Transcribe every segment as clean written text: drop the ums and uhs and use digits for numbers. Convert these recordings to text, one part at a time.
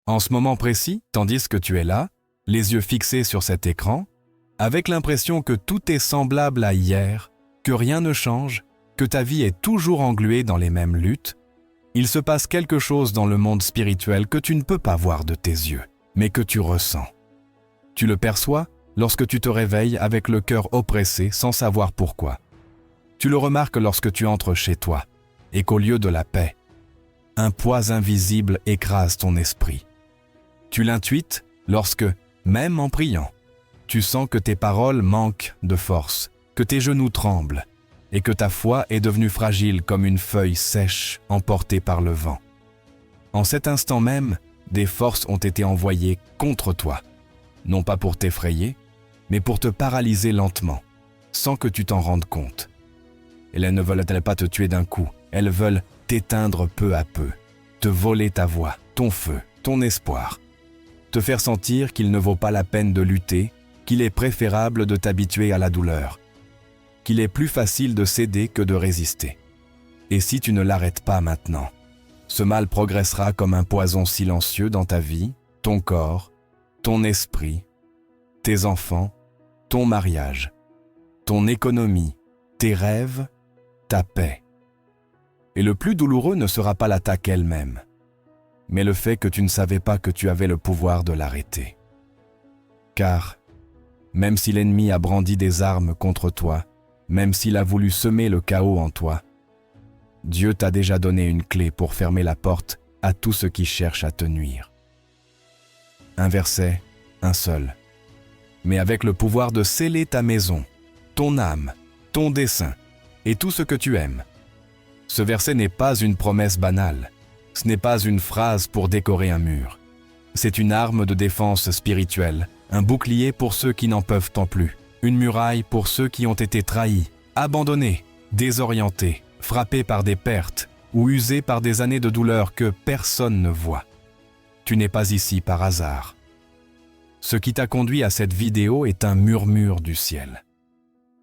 En ce moment précis, tandis que tu es là, les yeux fixés sur cet écran, avec l'impression que tout est semblable à hier, que rien ne change, que ta vie est toujours engluée dans les mêmes luttes, il se passe quelque chose dans le monde spirituel que tu ne peux pas voir de tes yeux, mais que tu ressens. Tu le perçois lorsque tu te réveilles avec le cœur oppressé sans savoir pourquoi. Tu le remarques lorsque tu entres chez toi et qu'au lieu de la paix, un poids invisible écrase ton esprit. Tu l'intuites lorsque, même en priant, tu sens que tes paroles manquent de force, que tes genoux tremblent et que ta foi est devenue fragile comme une feuille sèche emportée par le vent. En cet instant même, des forces ont été envoyées contre toi, non pas pour t'effrayer, mais pour te paralyser lentement, sans que tu t'en rendes compte. Et elles ne veulent-elles pas te tuer d'un coup, elles veulent t'éteindre peu à peu, te voler ta voix, ton feu, ton espoir, te faire sentir qu'il ne vaut pas la peine de lutter, qu'il est préférable de t'habituer à la douleur, qu'il est plus facile de céder que de résister. Et si tu ne l'arrêtes pas maintenant, ce mal progressera comme un poison silencieux dans ta vie, ton corps, ton esprit, tes enfants, ton mariage, ton économie, tes rêves, ta paix. Et le plus douloureux ne sera pas l'attaque elle-même, mais le fait que tu ne savais pas que tu avais le pouvoir de l'arrêter. Car, même si l'ennemi a brandi des armes contre toi, même s'il a voulu semer le chaos en toi, Dieu t'a déjà donné une clé pour fermer la porte à tout ce qui cherche à te nuire. Un verset, un seul, mais avec le pouvoir de sceller ta maison, ton âme, ton dessein et tout ce que tu aimes. Ce verset n'est pas une promesse banale, ce n'est pas une phrase pour décorer un mur. C'est une arme de défense spirituelle, un bouclier pour ceux qui n'en peuvent en plus, une muraille pour ceux qui ont été trahis, abandonnés, désorientés, frappés par des pertes ou usés par des années de douleur que personne ne voit. Tu n'es pas ici par hasard. Ce qui t'a conduit à cette vidéo est un murmure du ciel.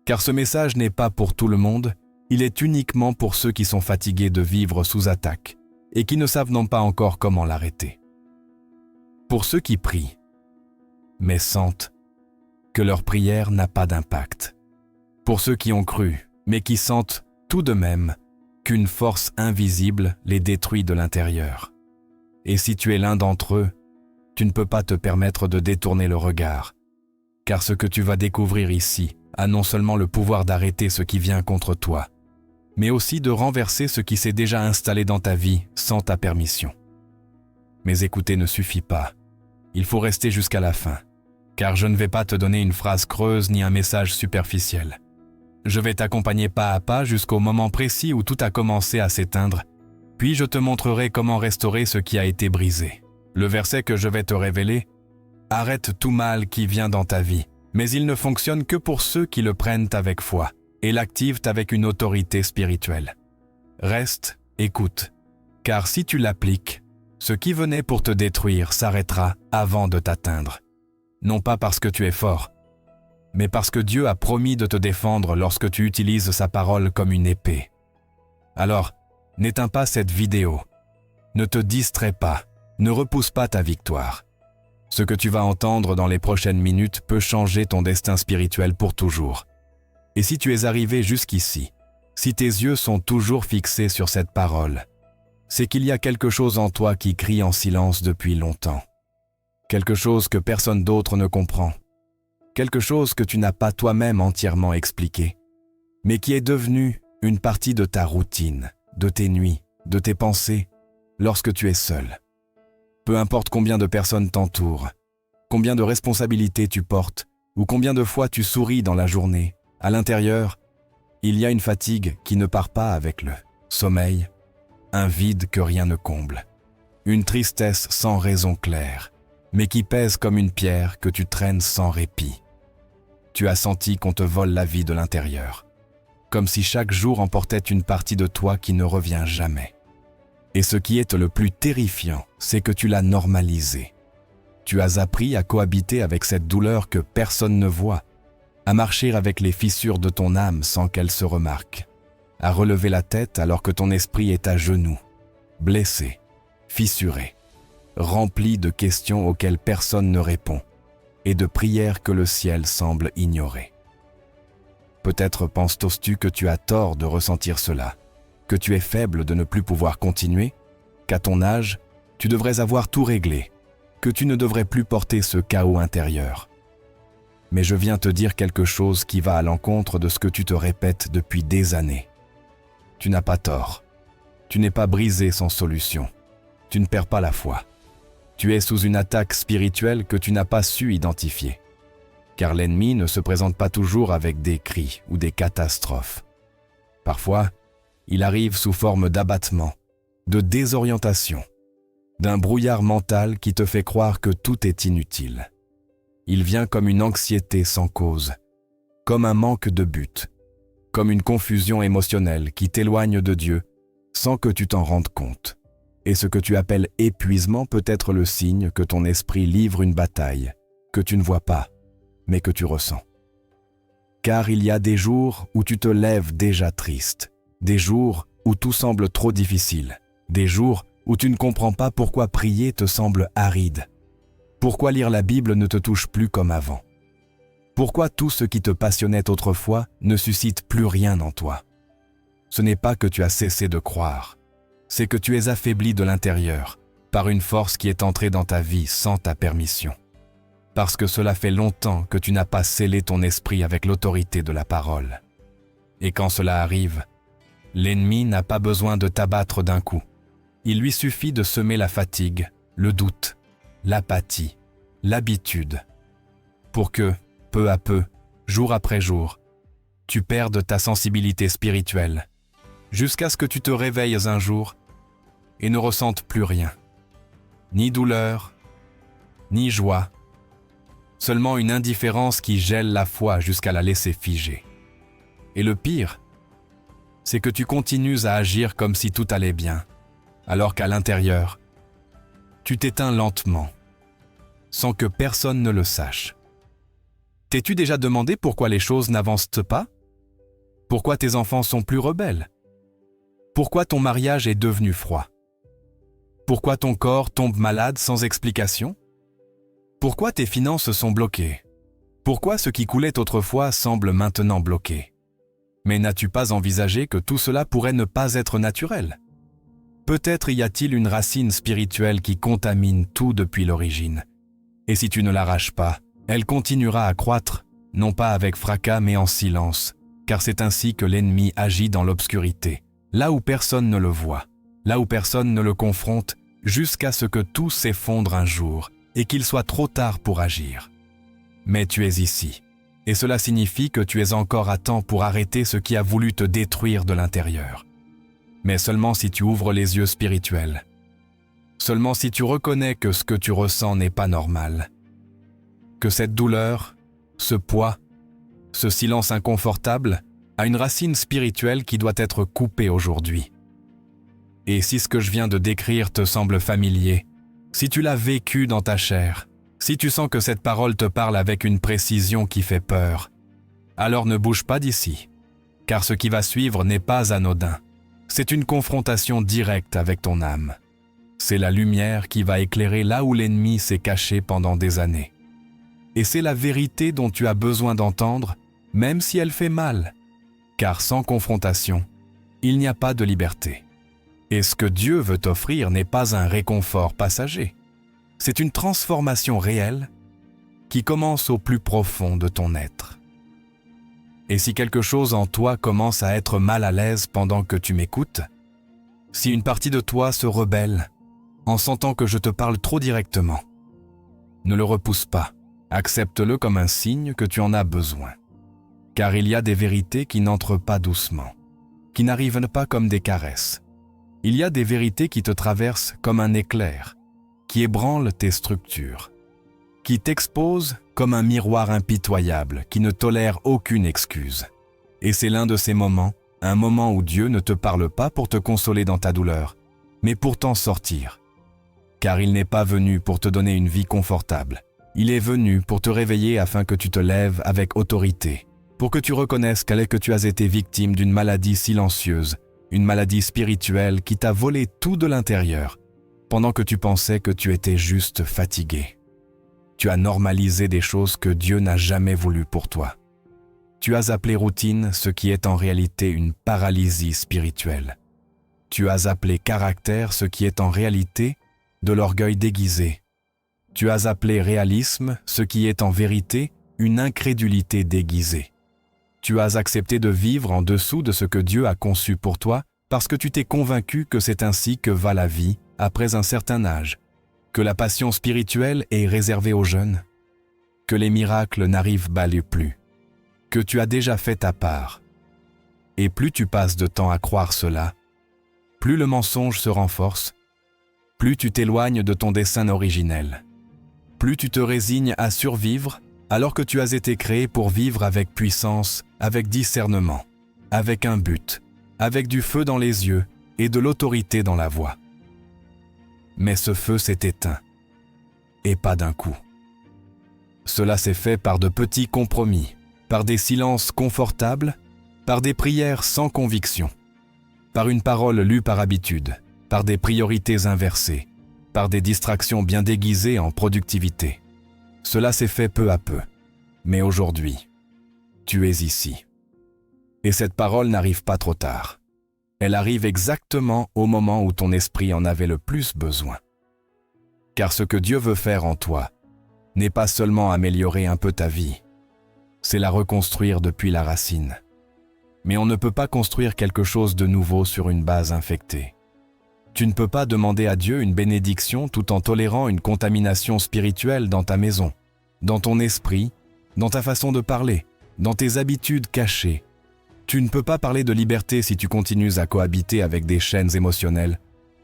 Car ce message n'est pas pour tout le monde, il est uniquement pour ceux qui sont fatigués de vivre sous attaque et qui ne savent non pas encore comment l'arrêter. Pour ceux qui prient, mais sentent que leur prière n'a pas d'impact. Pour ceux qui ont cru, mais qui sentent tout de même qu'une force invisible les détruit de l'intérieur. Et si tu es l'un d'entre eux, tu ne peux pas te permettre de détourner le regard, car ce que tu vas découvrir ici a non seulement le pouvoir d'arrêter ce qui vient contre toi, mais aussi de renverser ce qui s'est déjà installé dans ta vie sans ta permission. Mais écouter ne suffit pas. Il faut rester jusqu'à la fin, car je ne vais pas te donner une phrase creuse ni un message superficiel. Je vais t'accompagner pas à pas jusqu'au moment précis où tout a commencé à s'éteindre, puis je te montrerai comment restaurer ce qui a été brisé. Le verset que je vais te révéler, « Arrête tout mal qui vient dans ta vie, mais il ne fonctionne que pour ceux qui le prennent avec foi et l'activent avec une autorité spirituelle. Reste, écoute, car si tu l'appliques, ce qui venait pour te détruire s'arrêtera avant de t'atteindre. Non pas parce que tu es fort, mais parce que Dieu a promis de te défendre lorsque tu utilises sa parole comme une épée. Alors, n'éteins pas cette vidéo. Ne te distrais pas, ne repousse pas ta victoire. Ce que tu vas entendre dans les prochaines minutes peut changer ton destin spirituel pour toujours. Et si tu es arrivé jusqu'ici, si tes yeux sont toujours fixés sur cette parole, c'est qu'il y a quelque chose en toi qui crie en silence depuis longtemps. Quelque chose que personne d'autre ne comprend. Quelque chose que tu n'as pas toi-même entièrement expliqué, mais qui est devenu une partie de ta routine, de tes nuits, de tes pensées, lorsque tu es seul. Peu importe combien de personnes t'entourent, combien de responsabilités tu portes, ou combien de fois tu souris dans la journée, à l'intérieur, il y a une fatigue qui ne part pas avec le sommeil, un vide que rien ne comble, une tristesse sans raison claire, mais qui pèse comme une pierre que tu traînes sans répit. Tu as senti qu'on te vole la vie de l'intérieur, comme si chaque jour emportait une partie de toi qui ne revient jamais. Et ce qui est le plus terrifiant, c'est que tu l'as normalisé. Tu as appris à cohabiter avec cette douleur que personne ne voit, à marcher avec les fissures de ton âme sans qu'elles se remarquent, à relever la tête alors que ton esprit est à genoux, blessé, fissuré, remplie de questions auxquelles personne ne répond et de prières que le ciel semble ignorer. Peut-être penses-tu que tu as tort de ressentir cela, que tu es faible de ne plus pouvoir continuer, qu'à ton âge, tu devrais avoir tout réglé, que tu ne devrais plus porter ce chaos intérieur. Mais je viens te dire quelque chose qui va à l'encontre de ce que tu te répètes depuis des années. Tu n'as pas tort. Tu n'es pas brisé sans solution. Tu ne perds pas la foi. Tu es sous une attaque spirituelle que tu n'as pas su identifier. Car l'ennemi ne se présente pas toujours avec des cris ou des catastrophes. Parfois, il arrive sous forme d'abattement, de désorientation, d'un brouillard mental qui te fait croire que tout est inutile. Il vient comme une anxiété sans cause, comme un manque de but, comme une confusion émotionnelle qui t'éloigne de Dieu sans que tu t'en rendes compte. Et ce que tu appelles épuisement peut être le signe que ton esprit livre une bataille que tu ne vois pas, mais que tu ressens. Car il y a des jours où tu te lèves déjà triste, des jours où tout semble trop difficile, des jours où tu ne comprends pas pourquoi prier te semble aride, pourquoi lire la Bible ne te touche plus comme avant, pourquoi tout ce qui te passionnait autrefois ne suscite plus rien en toi. Ce n'est pas que tu as cessé de croire, c'est que tu es affaibli de l'intérieur par une force qui est entrée dans ta vie sans ta permission. Parce que cela fait longtemps que tu n'as pas scellé ton esprit avec l'autorité de la parole. Et quand cela arrive, l'ennemi n'a pas besoin de t'abattre d'un coup. Il lui suffit de semer la fatigue, le doute, l'apathie, l'habitude, pour que, peu à peu, jour après jour, tu perdes ta sensibilité spirituelle, jusqu'à ce que tu te réveilles un jour et ne ressentes plus rien, ni douleur, ni joie, seulement une indifférence qui gèle la foi jusqu'à la laisser figer. Et le pire, c'est que tu continues à agir comme si tout allait bien, alors qu'à l'intérieur, tu t'éteins lentement, sans que personne ne le sache. T'es-tu déjà demandé pourquoi les choses n'avancent pas? Pourquoi tes enfants sont plus rebelles? Pourquoi ton mariage est devenu froid? Pourquoi ton corps tombe malade sans explication? Pourquoi tes finances sont bloquées? Pourquoi ce qui coulait autrefois semble maintenant bloqué? Mais n'as-tu pas envisagé que tout cela pourrait ne pas être naturel? Peut-être y a-t-il une racine spirituelle qui contamine tout depuis l'origine. Et si tu ne l'arraches pas, elle continuera à croître, non pas avec fracas mais en silence, car c'est ainsi que l'ennemi agit dans l'obscurité, là où personne ne le voit, là où personne ne le confronte, jusqu'à ce que tout s'effondre un jour et qu'il soit trop tard pour agir. Mais tu es ici, et cela signifie que tu es encore à temps pour arrêter ce qui a voulu te détruire de l'intérieur. Mais seulement si tu ouvres les yeux spirituels, seulement si tu reconnais que ce que tu ressens n'est pas normal, que cette douleur, ce poids, ce silence inconfortable a une racine spirituelle qui doit être coupée aujourd'hui. Et si ce que je viens de décrire te semble familier, si tu l'as vécu dans ta chair, si tu sens que cette parole te parle avec une précision qui fait peur, alors ne bouge pas d'ici, car ce qui va suivre n'est pas anodin. C'est une confrontation directe avec ton âme. C'est la lumière qui va éclairer là où l'ennemi s'est caché pendant des années. Et c'est la vérité dont tu as besoin d'entendre, même si elle fait mal. Car sans confrontation, il n'y a pas de liberté. Et ce que Dieu veut t'offrir n'est pas un réconfort passager. C'est une transformation réelle qui commence au plus profond de ton être. Et si quelque chose en toi commence à être mal à l'aise pendant que tu m'écoutes, si une partie de toi se rebelle en sentant que je te parle trop directement, ne le repousse pas, accepte-le comme un signe que tu en as besoin. Car il y a des vérités qui n'entrent pas doucement, qui n'arrivent pas comme des caresses. Il y a des vérités qui te traversent comme un éclair, qui ébranlent tes structures, qui t'exposent comme un miroir impitoyable qui ne tolère aucune excuse. Et c'est l'un de ces moments, un moment où Dieu ne te parle pas pour te consoler dans ta douleur, mais pour t'en sortir. Car il n'est pas venu pour te donner une vie confortable. Il est venu pour te réveiller afin que tu te lèves avec autorité, pour que tu reconnaisses que tu as été victime d'une maladie silencieuse, une maladie spirituelle qui t'a volé tout de l'intérieur, pendant que tu pensais que tu étais juste fatigué. Tu as normalisé des choses que Dieu n'a jamais voulu pour toi. Tu as appelé routine ce qui est en réalité une paralysie spirituelle. Tu as appelé caractère ce qui est en réalité de l'orgueil déguisé. Tu as appelé réalisme ce qui est en vérité une incrédulité déguisée. Tu as accepté de vivre en dessous de ce que Dieu a conçu pour toi parce que tu t'es convaincu que c'est ainsi que va la vie après un certain âge, que la passion spirituelle est réservée aux jeunes, que les miracles n'arrivent plus, que tu as déjà fait ta part. Et plus tu passes de temps à croire cela, plus le mensonge se renforce, plus tu t'éloignes de ton dessein originel, plus tu te résignes à survivre alors que tu as été créé pour vivre avec puissance, avec discernement, avec un but, avec du feu dans les yeux et de l'autorité dans la voix. Mais ce feu s'est éteint, et pas d'un coup. Cela s'est fait par de petits compromis, par des silences confortables, par des prières sans conviction, par une parole lue par habitude, par des priorités inversées, par des distractions bien déguisées en productivité. Cela s'est fait peu à peu, mais aujourd'hui, tu es ici. Et cette parole n'arrive pas trop tard. Elle arrive exactement au moment où ton esprit en avait le plus besoin. Car ce que Dieu veut faire en toi n'est pas seulement améliorer un peu ta vie, c'est la reconstruire depuis la racine. Mais on ne peut pas construire quelque chose de nouveau sur une base infectée. Tu ne peux pas demander à Dieu une bénédiction tout en tolérant une contamination spirituelle dans ta maison, dans ton esprit, dans ta façon de parler, dans tes habitudes cachées. Tu ne peux pas parler de liberté si tu continues à cohabiter avec des chaînes émotionnelles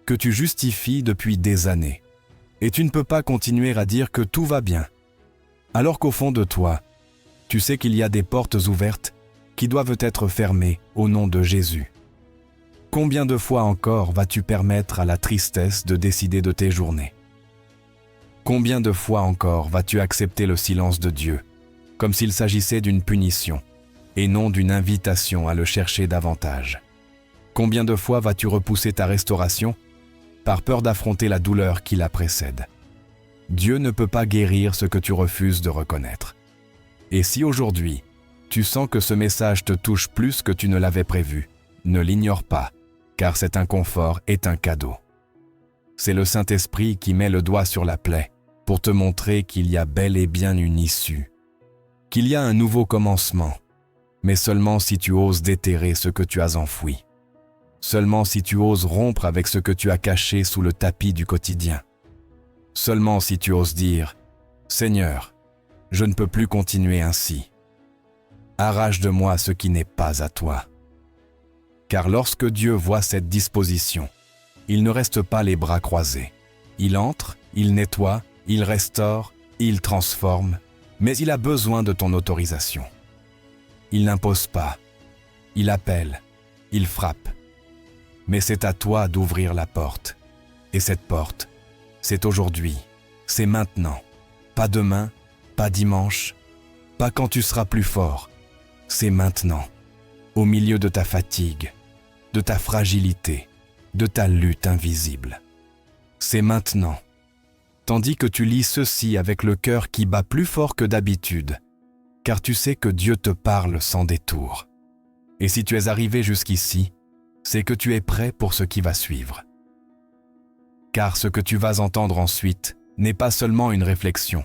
que tu justifies depuis des années. Et tu ne peux pas continuer à dire que tout va bien, alors qu'au fond de toi, tu sais qu'il y a des portes ouvertes qui doivent être fermées au nom de Jésus. Combien de fois encore vas-tu permettre à la tristesse de décider de tes journées? Combien de fois encore vas-tu accepter le silence de Dieu, comme s'il s'agissait d'une punition, et non d'une invitation à le chercher davantage? Combien de fois vas-tu repousser ta restauration par peur d'affronter la douleur qui la précède? Dieu ne peut pas guérir ce que tu refuses de reconnaître. Et si aujourd'hui, tu sens que ce message te touche plus que tu ne l'avais prévu, ne l'ignore pas, car cet inconfort est un cadeau. C'est le Saint-Esprit qui met le doigt sur la plaie pour te montrer qu'il y a bel et bien une issue, qu'il y a un nouveau commencement, mais seulement si tu oses déterrer ce que tu as enfoui, seulement si tu oses rompre avec ce que tu as caché sous le tapis du quotidien, seulement si tu oses dire « Seigneur, je ne peux plus continuer ainsi. Arrache de moi ce qui n'est pas à toi. » Car lorsque Dieu voit cette disposition, il ne reste pas les bras croisés. Il entre, il nettoie, il restaure, il transforme, mais il a besoin de ton autorisation. Il n'impose pas, il appelle, il frappe. Mais c'est à toi d'ouvrir la porte. Et cette porte, c'est aujourd'hui, c'est maintenant. Pas demain, pas dimanche, pas quand tu seras plus fort. C'est maintenant, au milieu de ta fatigue, de ta fragilité, de ta lutte invisible. C'est maintenant, tandis que tu lis ceci avec le cœur qui bat plus fort que d'habitude, car tu sais que Dieu te parle sans détour. Et si tu es arrivé jusqu'ici, c'est que tu es prêt pour ce qui va suivre. Car ce que tu vas entendre ensuite n'est pas seulement une réflexion,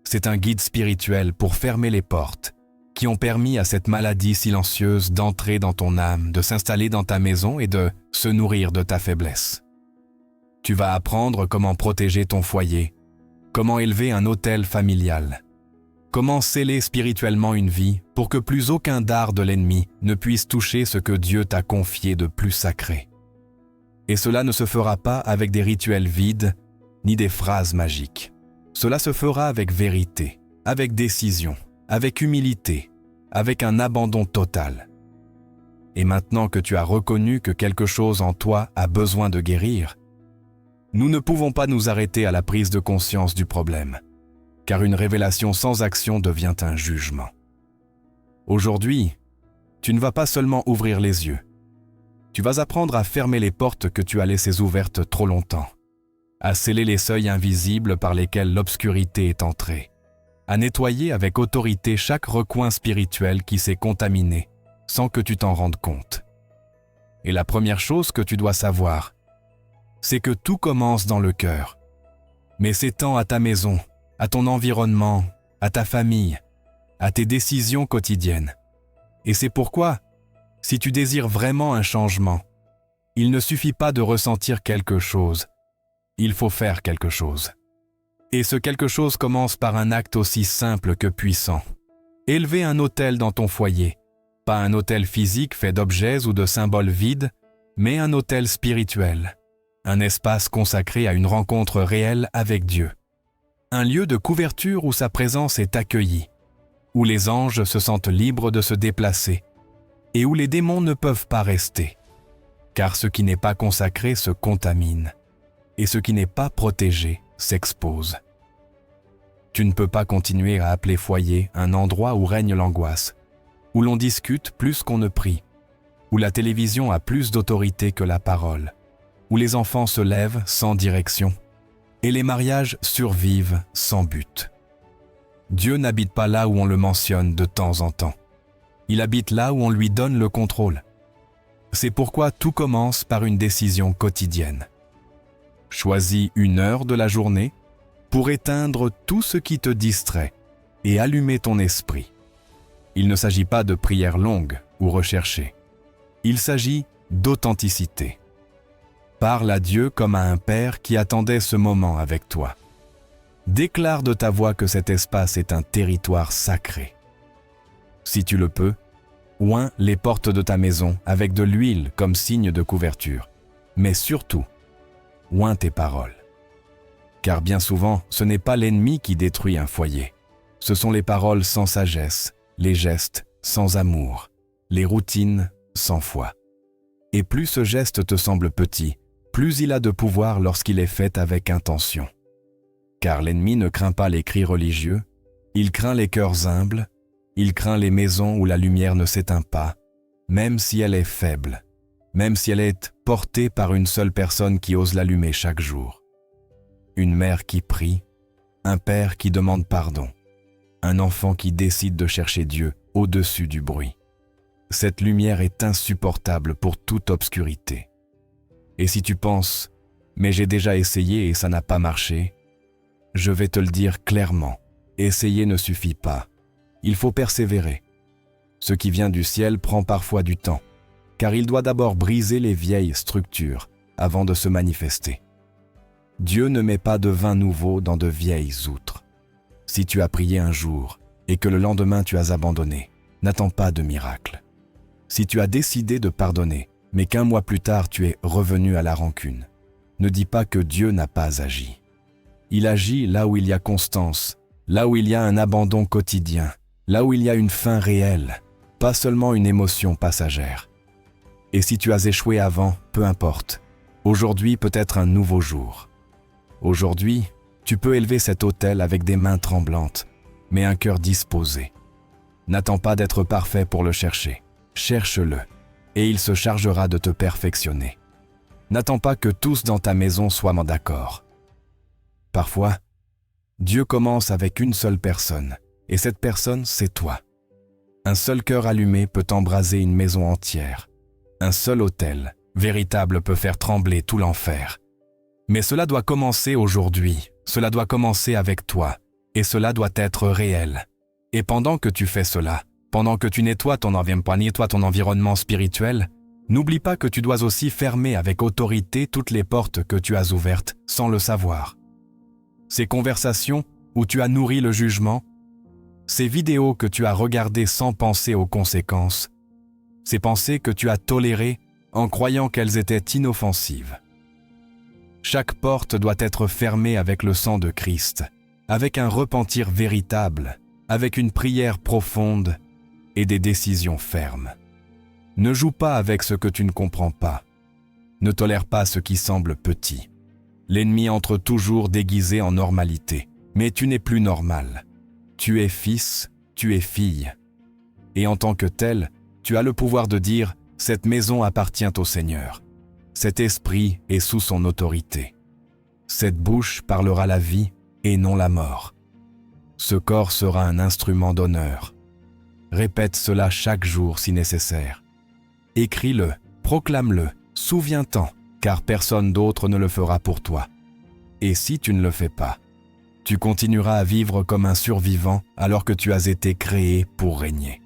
c'est un guide spirituel pour fermer les portes qui ont permis à cette maladie silencieuse d'entrer dans ton âme, de s'installer dans ta maison et de se nourrir de ta faiblesse. Tu vas apprendre comment protéger ton foyer, comment élever un autel familial, comment sceller spirituellement une vie pour que plus aucun dard de l'ennemi ne puisse toucher ce que Dieu t'a confié de plus sacré. Et cela ne se fera pas avec des rituels vides ni des phrases magiques. Cela se fera avec vérité, avec décision, avec humilité, avec un abandon total. Et maintenant que tu as reconnu que quelque chose en toi a besoin de guérir, nous ne pouvons pas nous arrêter à la prise de conscience du problème, car une révélation sans action devient un jugement. Aujourd'hui, tu ne vas pas seulement ouvrir les yeux, tu vas apprendre à fermer les portes que tu as laissées ouvertes trop longtemps. à sceller les seuils invisibles par lesquels l'obscurité est entrée, à nettoyer avec autorité chaque recoin spirituel qui s'est contaminé sans que tu t'en rendes compte. Et la première chose que tu dois savoir, c'est que tout commence dans le cœur, mais s'étend à ta maison, à ton environnement, à ta famille, à tes décisions quotidiennes. Et c'est pourquoi, si tu désires vraiment un changement, il ne suffit pas de ressentir quelque chose, il faut faire quelque chose. Et ce quelque chose commence par un acte aussi simple que puissant. Élever un autel dans ton foyer, pas un autel physique fait d'objets ou de symboles vides, mais un autel spirituel, un espace consacré à une rencontre réelle avec Dieu. Un lieu de couverture où sa présence est accueillie, où les anges se sentent libres de se déplacer et où les démons ne peuvent pas rester. Car ce qui n'est pas consacré se contamine et ce qui n'est pas protégé s'expose. Tu ne peux pas continuer à appeler foyer un endroit où règne l'angoisse, où l'on discute plus qu'on ne prie, où la télévision a plus d'autorité que la parole, où les enfants se lèvent sans direction et les mariages survivent sans but. Dieu n'habite pas là où on le mentionne de temps en temps. Il habite là où on lui donne le contrôle. C'est pourquoi tout commence par une décision quotidienne. Choisis une heure de la journée pour éteindre tout ce qui te distrait et allumer ton esprit. Il ne s'agit pas de prières longues ou recherchées. Il s'agit d'authenticité. Parle à Dieu comme à un père qui attendait ce moment avec toi. Déclare de ta voix que cet espace est un territoire sacré. Si tu le peux, oins les portes de ta maison avec de l'huile comme signe de couverture. Mais surtout, oins tes paroles. Car bien souvent, ce n'est pas l'ennemi qui détruit un foyer. Ce sont les paroles sans sagesse, les gestes sans amour, les routines sans foi. Et plus ce geste te semble petit, plus il a de pouvoir lorsqu'il est fait avec intention. Car l'ennemi ne craint pas les cris religieux, il craint les cœurs humbles, il craint les maisons où la lumière ne s'éteint pas, même si elle est faible, même si elle est portée par une seule personne qui ose l'allumer chaque jour. Une mère qui prie, un père qui demande pardon, un enfant qui décide de chercher Dieu au-dessus du bruit. Cette lumière est insupportable pour toute obscurité. Et si tu penses « mais j'ai déjà essayé et ça n'a pas marché », je vais te le dire clairement, essayer ne suffit pas. Il faut persévérer. Ce qui vient du ciel prend parfois du temps, car il doit d'abord briser les vieilles structures avant de se manifester. Dieu ne met pas de vin nouveau dans de vieilles outres. Si tu as prié un jour et que le lendemain tu as abandonné, n'attends pas de miracle. Si tu as décidé de pardonner, mais qu'un mois plus tard tu es revenu à la rancune, ne dis pas que Dieu n'a pas agi. Il agit là où il y a constance, là où il y a un abandon quotidien, là où il y a une fin réelle, pas seulement une émotion passagère. Et si tu as échoué avant, peu importe. Aujourd'hui peut être un nouveau jour. Aujourd'hui, tu peux élever cet autel avec des mains tremblantes, mais un cœur disposé. N'attends pas d'être parfait pour le chercher. Cherche-le, et il se chargera de te perfectionner. N'attends pas que tous dans ta maison soient d'accord. Parfois, Dieu commence avec une seule personne, et cette personne, c'est toi. Un seul cœur allumé peut embraser une maison entière. Un seul autel, véritable, peut faire trembler tout l'enfer. Mais cela doit commencer aujourd'hui, cela doit commencer avec toi, et cela doit être réel. Et pendant que tu fais cela, pendant que tu nettoies ton environnement spirituel, n'oublie pas que tu dois aussi fermer avec autorité toutes les portes que tu as ouvertes sans le savoir. Ces conversations où tu as nourri le jugement, ces vidéos que tu as regardées sans penser aux conséquences, ces pensées que tu as tolérées en croyant qu'elles étaient inoffensives. Chaque porte doit être fermée avec le sang de Christ, avec un repentir véritable, avec une prière profonde et des décisions fermes. Ne joue pas avec ce que tu ne comprends pas. Ne tolère pas ce qui semble petit. L'ennemi entre toujours déguisé en normalité, mais tu n'es plus normal. Tu es fils, tu es fille. Et en tant que tel, tu as le pouvoir de dire « Cette maison appartient au Seigneur. Cet esprit est sous son autorité. » Cette bouche parlera la vie et non la mort. Ce corps sera un instrument d'honneur. Répète cela chaque jour si nécessaire. Écris-le, proclame-le, souviens-t'en, car personne d'autre ne le fera pour toi. Et si tu ne le fais pas, tu continueras à vivre comme un survivant alors que tu as été créé pour régner.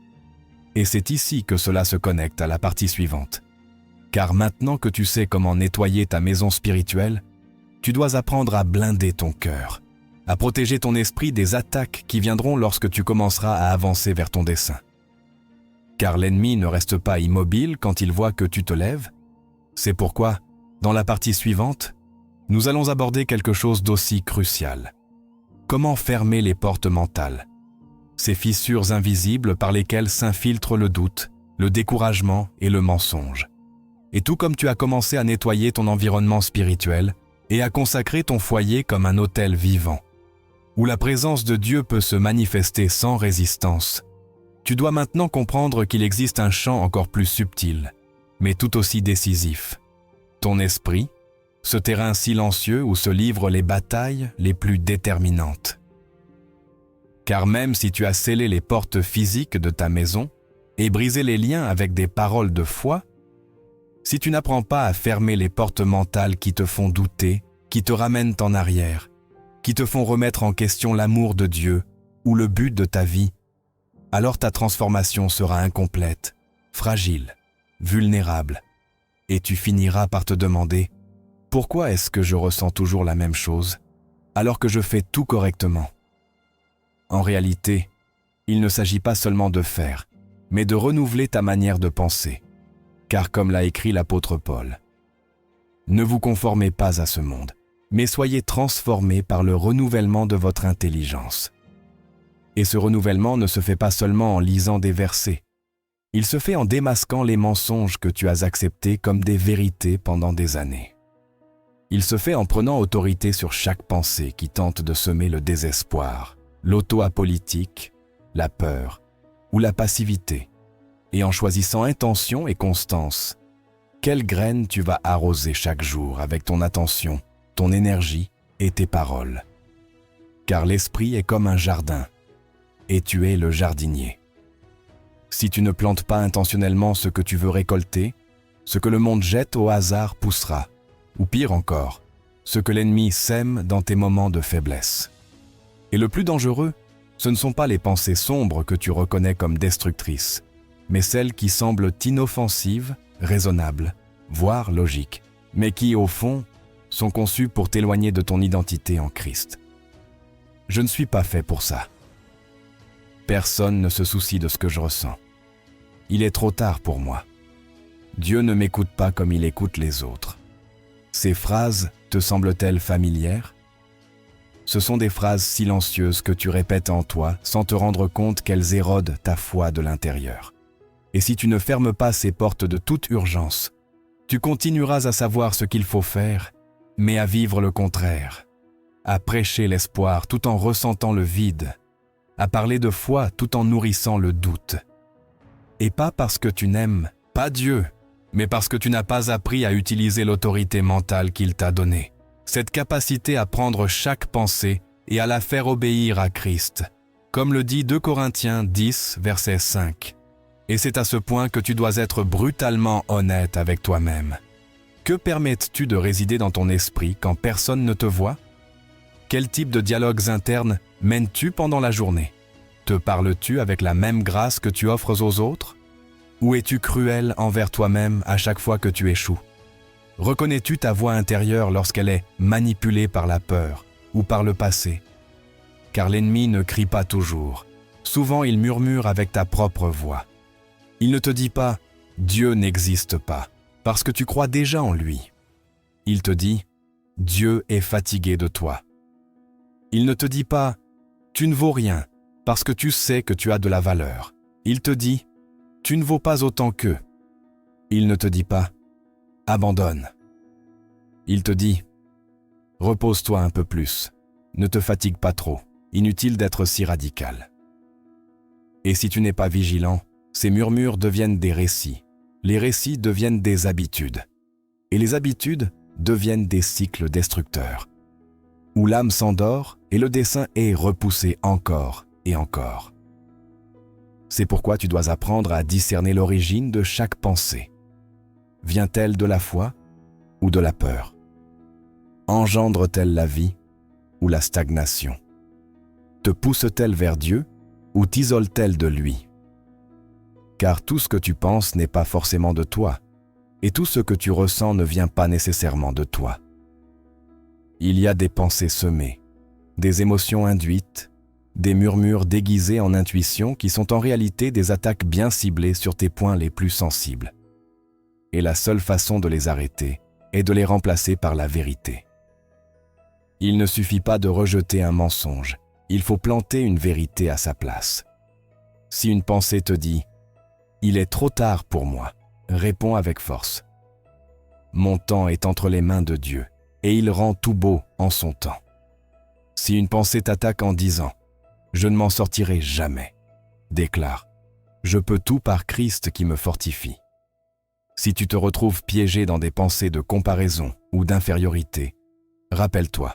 Et c'est ici que cela se connecte à la partie suivante. Car maintenant que tu sais comment nettoyer ta maison spirituelle, tu dois apprendre à blinder ton cœur, à protéger ton esprit des attaques qui viendront lorsque tu commenceras à avancer vers ton dessein. Car l'ennemi ne reste pas immobile quand il voit que tu te lèves. C'est pourquoi, dans la partie suivante, nous allons aborder quelque chose d'aussi crucial. Comment fermer les portes mentales, ces fissures invisibles par lesquelles s'infiltrent le doute, le découragement et le mensonge. Et tout comme tu as commencé à nettoyer ton environnement spirituel et à consacrer ton foyer comme un autel vivant, où la présence de Dieu peut se manifester sans résistance, tu dois maintenant comprendre qu'il existe un champ encore plus subtil, mais tout aussi décisif. Ton esprit, ce terrain silencieux où se livrent les batailles les plus déterminantes. Car même si tu as scellé les portes physiques de ta maison et brisé les liens avec des paroles de foi, si tu n'apprends pas à fermer les portes mentales qui te font douter, qui te ramènent en arrière, qui te font remettre en question l'amour de Dieu ou le but de ta vie, alors ta transformation sera incomplète, fragile, vulnérable, et tu finiras par te demander « Pourquoi est-ce que je ressens toujours la même chose, alors que je fais tout correctement ?» En réalité, il ne s'agit pas seulement de faire, mais de renouveler ta manière de penser. Car comme l'a écrit l'apôtre Paul, « Ne vous conformez pas à ce monde, mais soyez transformés par le renouvellement de votre intelligence. » Et ce renouvellement ne se fait pas seulement en lisant des versets. Il se fait en démasquant les mensonges que tu as acceptés comme des vérités pendant des années. Il se fait en prenant autorité sur chaque pensée qui tente de semer le désespoir, l'auto-apolitique, la peur ou la passivité, et en choisissant intention et constance. Quelle graine tu vas arroser chaque jour avec ton attention, ton énergie et tes paroles. Car l'esprit est comme un jardin, et tu es le jardinier. Si tu ne plantes pas intentionnellement ce que tu veux récolter, ce que le monde jette au hasard poussera, ou pire encore, ce que l'ennemi sème dans tes moments de faiblesse. Et le plus dangereux, ce ne sont pas les pensées sombres que tu reconnais comme destructrices, mais celles qui semblent inoffensives, raisonnables, voire logiques, mais qui, au fond, sont conçues pour t'éloigner de ton identité en Christ. Je ne suis pas fait pour ça. Personne ne se soucie de ce que je ressens. Il est trop tard pour moi. Dieu ne m'écoute pas comme il écoute les autres. Ces phrases te semblent-elles familières? Ce sont des phrases silencieuses que tu répètes en toi sans te rendre compte qu'elles érodent ta foi de l'intérieur. Et si tu ne fermes pas ces portes de toute urgence, tu continueras à savoir ce qu'il faut faire, mais à vivre le contraire, à prêcher l'espoir tout en ressentant le vide, à parler de foi tout en nourrissant le doute. Et pas parce que tu n'aimes pas Dieu, mais parce que tu n'as pas appris à utiliser l'autorité mentale qu'il t'a donnée, cette capacité à prendre chaque pensée et à la faire obéir à Christ, comme le dit 2 Corinthiens 10, verset 5. Et c'est à ce point que tu dois être brutalement honnête avec toi-même. Que permets-tu de résider dans ton esprit quand personne ne te voit? Quel type de dialogues internes mènes-tu pendant la journée? Te parles-tu avec la même grâce que tu offres aux autres? Ou es-tu cruel envers toi-même à chaque fois que tu échoues? Reconnais-tu ta voix intérieure lorsqu'elle est manipulée par la peur ou par le passé? Car l'ennemi ne crie pas toujours. Souvent, il murmure avec ta propre voix. Il ne te dit pas « Dieu n'existe pas » parce que tu crois déjà en lui. Il te dit « Dieu est fatigué de toi ». Il ne te dit pas « Tu ne vaux rien » parce que tu sais que tu as de la valeur. Il te dit « Tu ne vaux pas autant qu'eux ». Il ne te dit pas « Abandonne ». Il te dit « Repose-toi un peu plus, ne te fatigue pas trop, inutile d'être si radical ». Et si tu n'es pas vigilant, ces murmures deviennent des récits. Les récits deviennent des habitudes. Et les habitudes deviennent des cycles destructeurs. où l'âme s'endort et le dessein est repoussé encore et encore. C'est pourquoi tu dois apprendre à discerner l'origine de chaque pensée. Vient-elle de la foi ou de la peur? Engendre-t-elle la vie ou la stagnation? Te pousse-t-elle vers Dieu ou t'isole-t-elle de lui? Car tout ce que tu penses n'est pas forcément de toi, et tout ce que tu ressens ne vient pas nécessairement de toi. Il y a des pensées semées, des émotions induites, des murmures déguisés en intuition qui sont en réalité des attaques bien ciblées sur tes points les plus sensibles. Et la seule façon de les arrêter est de les remplacer par la vérité. Il ne suffit pas de rejeter un mensonge, il faut planter une vérité à sa place. Si une pensée te dit « Il est trop tard pour moi », réponds avec force. Mon temps est entre les mains de Dieu, et il rend tout beau en son temps. Si une pensée t'attaque en disant « Je ne m'en sortirai jamais », déclare « Je peux tout par Christ qui me fortifie ». Si tu te retrouves piégé dans des pensées de comparaison ou d'infériorité, rappelle-toi,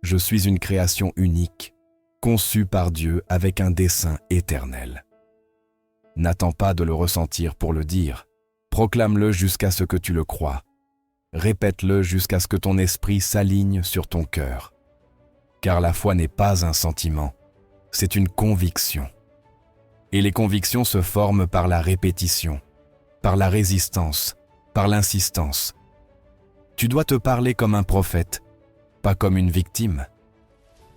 je suis une création unique, conçue par Dieu avec un dessein éternel. N'attends pas de le ressentir pour le dire, proclame-le jusqu'à ce que tu le crois. Répète-le jusqu'à ce que ton esprit s'aligne sur ton cœur. Car la foi n'est pas un sentiment, c'est une conviction. Et les convictions se forment par la répétition, par la résistance, par l'insistance. Tu dois te parler comme un prophète, pas comme une victime.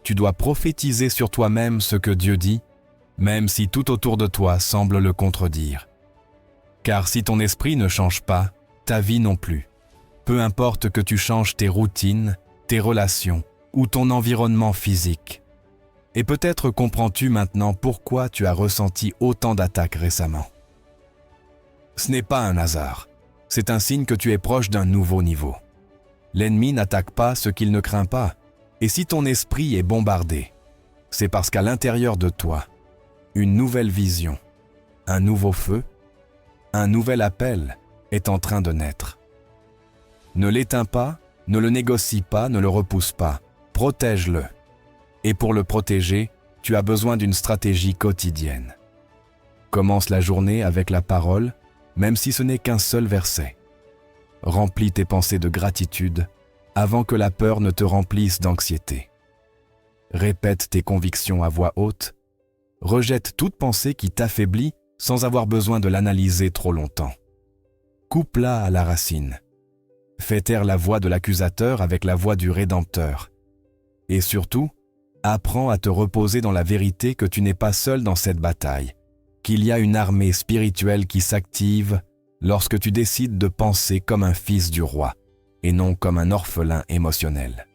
Tu dois prophétiser sur toi-même ce que Dieu dit, même si tout autour de toi semble le contredire. Car si ton esprit ne change pas, ta vie non plus. Peu importe que tu changes tes routines, tes relations ou ton environnement physique. Et peut-être comprends-tu maintenant pourquoi tu as ressenti autant d'attaques récemment. Ce n'est pas un hasard, c'est un signe que tu es proche d'un nouveau niveau. L'ennemi n'attaque pas ce qu'il ne craint pas, et si ton esprit est bombardé, c'est parce qu'à l'intérieur de toi, une nouvelle vision, un nouveau feu, un nouvel appel est en train de naître. Ne l'éteins pas, ne le négocie pas, ne le repousse pas, protège-le. Et pour le protéger, tu as besoin d'une stratégie quotidienne. Commence la journée avec la parole, même si ce n'est qu'un seul verset. Remplis tes pensées de gratitude avant que la peur ne te remplisse d'anxiété. Répète tes convictions à voix haute. Rejette toute pensée qui t'affaiblit sans avoir besoin de l'analyser trop longtemps. Coupe-la à la racine. Fais taire la voix de l'accusateur avec la voix du Rédempteur. Et surtout, apprends à te reposer dans la vérité que tu n'es pas seul dans cette bataille, qu'il y a une armée spirituelle qui s'active lorsque tu décides de penser comme un fils du roi et non comme un orphelin émotionnel.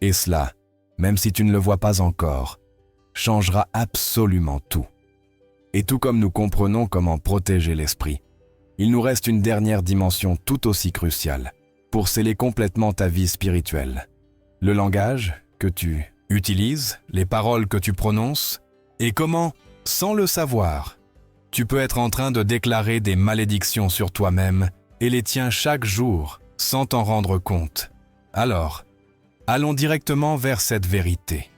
Et cela, même si tu ne le vois pas encore, changera absolument tout. Et tout comme nous comprenons comment protéger l'esprit, il nous reste une dernière dimension tout aussi cruciale pour sceller complètement ta vie spirituelle. Le langage que tu utilises, les paroles que tu prononces, et comment, sans le savoir, tu peux être en train de déclarer des malédictions sur toi-même et les tiens chaque jour sans t'en rendre compte. Alors, allons directement vers cette vérité.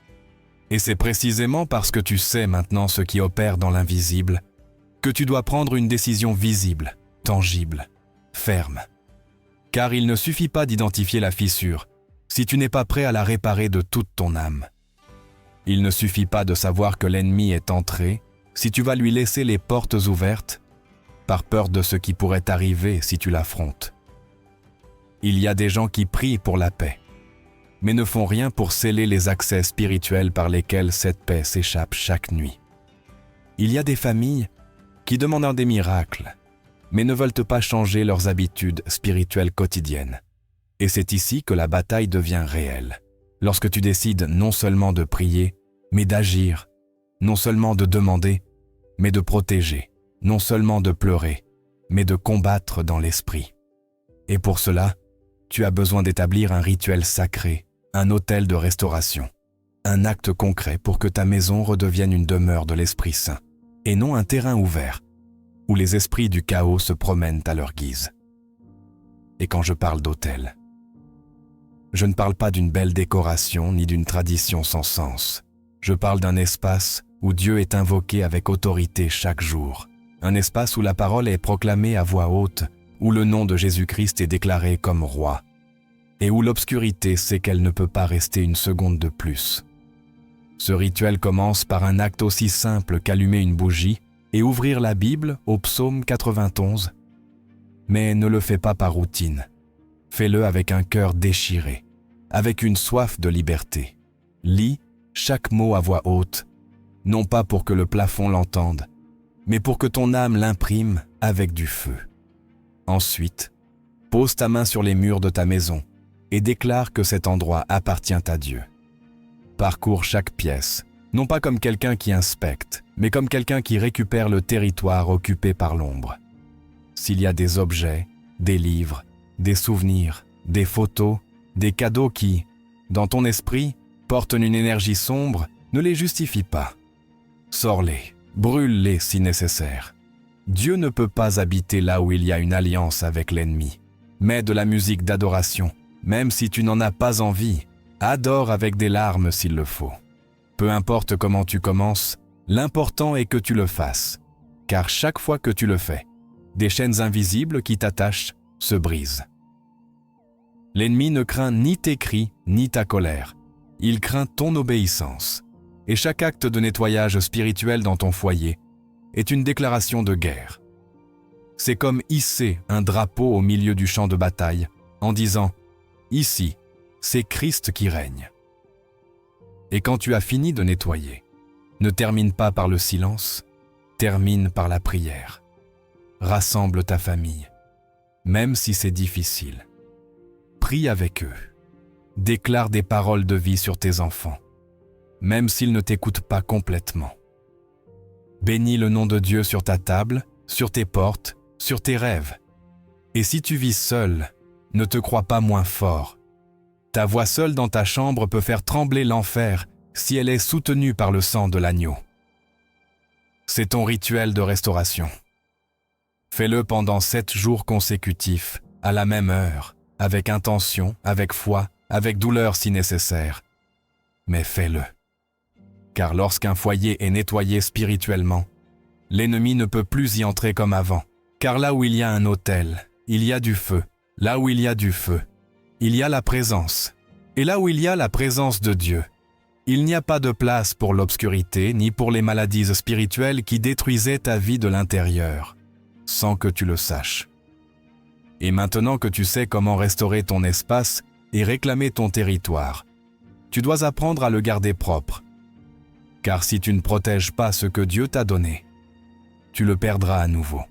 Et c'est précisément parce que tu sais maintenant ce qui opère dans l'invisible que tu dois prendre une décision visible, tangible, ferme. Car il ne suffit pas d'identifier la fissure si tu n'es pas prêt à la réparer de toute ton âme. Il ne suffit pas de savoir que l'ennemi est entré si tu vas lui laisser les portes ouvertes par peur de ce qui pourrait t'arriver si tu l'affrontes. Il y a des gens qui prient pour la paix, mais ne font rien pour sceller les accès spirituels par lesquels cette paix s'échappe chaque nuit. Il y a des familles qui demandent des miracles, mais ne veulent pas changer leurs habitudes spirituelles quotidiennes. Et c'est ici que la bataille devient réelle, lorsque tu décides non seulement de prier, mais d'agir, non seulement de demander, mais de protéger, non seulement de pleurer, mais de combattre dans l'esprit. Et pour cela, tu as besoin d'établir un rituel sacré, un autel de restauration, un acte concret pour que ta maison redevienne une demeure de l'Esprit Saint, et non un terrain ouvert, où les esprits du chaos se promènent à leur guise. Et quand je parle d'autel, Je ne parle pas d'une belle décoration ni d'une tradition sans sens. Je parle d'un espace où Dieu est invoqué avec autorité chaque jour. Un espace où la parole est proclamée à voix haute, où le nom de Jésus-Christ est déclaré comme roi, et où l'obscurité sait qu'elle ne peut pas rester une seconde de plus. Ce rituel commence par un acte aussi simple qu'allumer une bougie et ouvrir la Bible au psaume 91. Mais ne le fais pas par routine. Fais-le avec un cœur déchiré, avec une soif de liberté. Lis chaque mot à voix haute, non pas pour que le plafond l'entende, mais pour que ton âme l'imprime avec du feu. Ensuite, pose ta main sur les murs de ta maison et déclare que cet endroit appartient à Dieu. Parcours chaque pièce, non pas comme quelqu'un qui inspecte, mais comme quelqu'un qui récupère le territoire occupé par l'ombre. S'il y a des objets, des livres, des souvenirs, des photos, des cadeaux qui, dans ton esprit, portent une énergie sombre, ne les justifie pas. Sors-les, brûle-les si nécessaire. Dieu ne peut pas habiter là où il y a une alliance avec l'ennemi. Mets de la musique d'adoration, même si tu n'en as pas envie. Adore avec des larmes s'il le faut. Peu importe comment tu commences, l'important est que tu le fasses. Car chaque fois que tu le fais, des chaînes invisibles qui t'attachent se brisent. L'ennemi ne craint ni tes cris, ni ta colère. Il craint ton obéissance. Et chaque acte de nettoyage spirituel dans ton foyer est une déclaration de guerre. C'est comme hisser un drapeau au milieu du champ de bataille en disant « Ici, c'est Christ qui règne ». Et quand tu as fini de nettoyer, ne termine pas par le silence, termine par la prière. Rassemble ta famille, même si c'est difficile. Prie avec eux. Déclare des paroles de vie sur tes enfants, même s'ils ne t'écoutent pas complètement. Bénis le nom de Dieu sur ta table, sur tes portes, sur tes rêves. Et si tu vis seul, ne te crois pas moins fort. Ta voix seule dans ta chambre peut faire trembler l'enfer si elle est soutenue par le sang de l'agneau. C'est ton rituel de restauration. Fais-le pendant 7 jours consécutifs, à la même heure, avec intention, avec foi, avec douleur si nécessaire. Mais fais-le. Car lorsqu'un foyer est nettoyé spirituellement, l'ennemi ne peut plus y entrer comme avant. Car là où il y a un autel, il y a du feu. Là où il y a du feu, il y a la présence. Et là où il y a la présence de Dieu, il n'y a pas de place pour l'obscurité ni pour les maladies spirituelles qui détruisaient ta vie de l'intérieur, sans que tu le saches. Et maintenant que tu sais comment restaurer ton espace et réclamer ton territoire, tu dois apprendre à le garder propre. Car si tu ne protèges pas ce que Dieu t'a donné, tu le perdras à nouveau.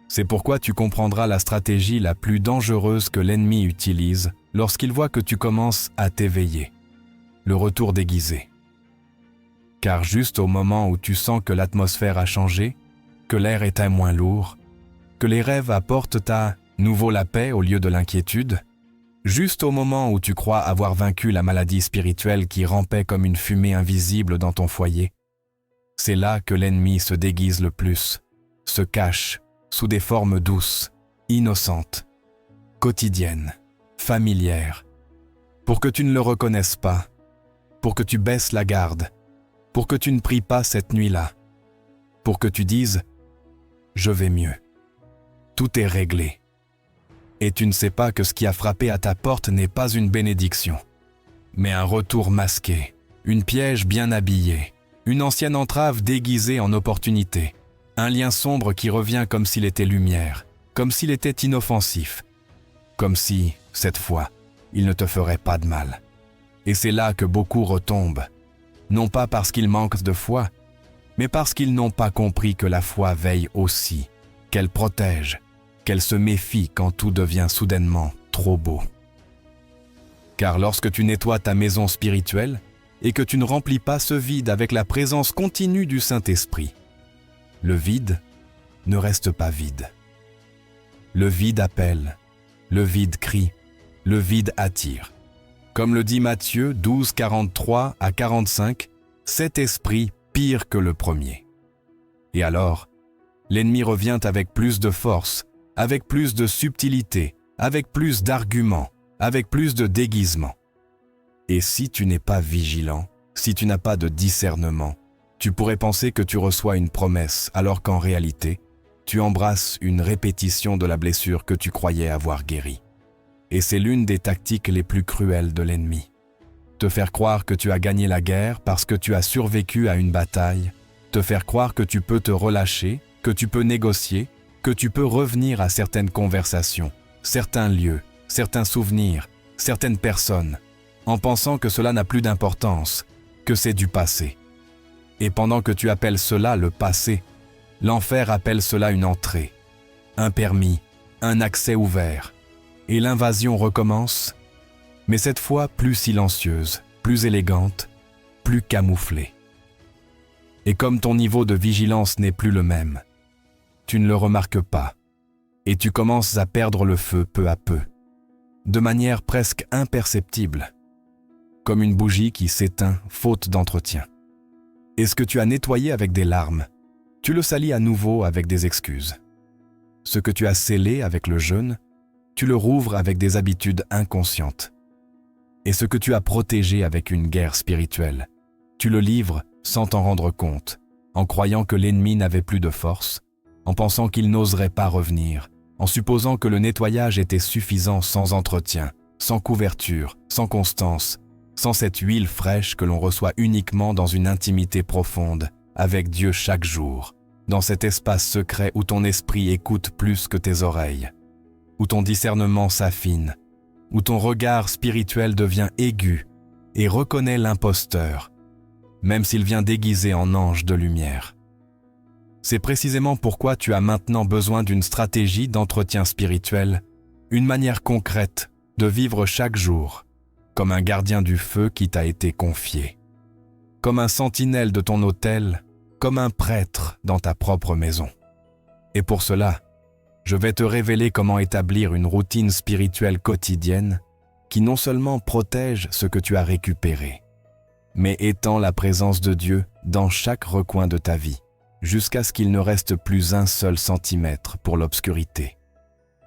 C'est pourquoi tu comprendras la stratégie la plus dangereuse que l'ennemi utilise lorsqu'il voit que tu commences à t'éveiller, le retour déguisé. Car juste au moment où tu sens que l'atmosphère a changé, que l'air est un moins lourd, que les rêves apportent à nouveau la paix au lieu de l'inquiétude, juste au moment où tu crois avoir vaincu la maladie spirituelle qui rampait comme une fumée invisible dans ton foyer, c'est là que l'ennemi se déguise le plus, se cache sous des formes douces, innocentes, quotidiennes, familières, pour que tu ne le reconnaisses pas, pour que tu baisses la garde, pour que tu ne pries pas cette nuit-là, pour que tu dises « Je vais mieux, tout est réglé ». Et tu ne sais pas que ce qui a frappé à ta porte n'est pas une bénédiction, mais un retour masqué, une piège bien habillée, une ancienne entrave déguisée en opportunité, un lien sombre qui revient comme s'il était lumière, comme s'il était inoffensif, comme si, cette fois, il ne te ferait pas de mal. Et c'est là que beaucoup retombent, non pas parce qu'ils manquent de foi, mais parce qu'ils n'ont pas compris que la foi veille aussi, qu'elle protège, qu'elle se méfie quand tout devient soudainement trop beau. Car lorsque tu nettoies ta maison spirituelle et que tu ne remplis pas ce vide avec la présence continue du Saint-Esprit, le vide ne reste pas vide. Le vide appelle, le vide crie, le vide attire. Comme le dit Matthieu 12, 43 à 45, cet esprit pire que le premier. Et alors, l'ennemi revient avec plus de force, avec plus de subtilité, avec plus d'arguments, avec plus de déguisement. Et si tu n'es pas vigilant, si tu n'as pas de discernement, tu pourrais penser que tu reçois une promesse alors qu'en réalité, tu embrasses une répétition de la blessure que tu croyais avoir guérie. Et c'est l'une des tactiques les plus cruelles de l'ennemi. Te faire croire que tu as gagné la guerre parce que tu as survécu à une bataille, te faire croire que tu peux te relâcher, que tu peux négocier, que tu peux revenir à certaines conversations, certains lieux, certains souvenirs, certaines personnes, en pensant que cela n'a plus d'importance, que c'est du passé. Et pendant que tu appelles cela le passé, l'enfer appelle cela une entrée, un permis, un accès ouvert. Et l'invasion recommence, mais cette fois plus silencieuse, plus élégante, plus camouflée. Et comme ton niveau de vigilance n'est plus le même, tu ne le remarques pas, et tu commences à perdre le feu peu à peu, de manière presque imperceptible, comme une bougie qui s'éteint faute d'entretien. Et ce que tu as nettoyé avec des larmes, tu le salis à nouveau avec des excuses. Ce que tu as scellé avec le jeûne, tu le rouvres avec des habitudes inconscientes. Et ce que tu as protégé avec une guerre spirituelle, tu le livres sans t'en rendre compte, en croyant que l'ennemi n'avait plus de force, en pensant qu'il n'oserait pas revenir, en supposant que le nettoyage était suffisant sans entretien, sans couverture, sans constance, sans cette huile fraîche que l'on reçoit uniquement dans une intimité profonde, avec Dieu chaque jour, dans cet espace secret où ton esprit écoute plus que tes oreilles, où ton discernement s'affine, où ton regard spirituel devient aigu et reconnaît l'imposteur, même s'il vient déguisé en ange de lumière. C'est précisément pourquoi tu as maintenant besoin d'une stratégie d'entretien spirituel, une manière concrète de vivre chaque jour, comme un gardien du feu qui t'a été confié, comme un sentinelle de ton autel, comme un prêtre dans ta propre maison. Et pour cela, je vais te révéler comment établir une routine spirituelle quotidienne qui non seulement protège ce que tu as récupéré, mais étend la présence de Dieu dans chaque recoin de ta vie, jusqu'à ce qu'il ne reste plus un seul centimètre pour l'obscurité.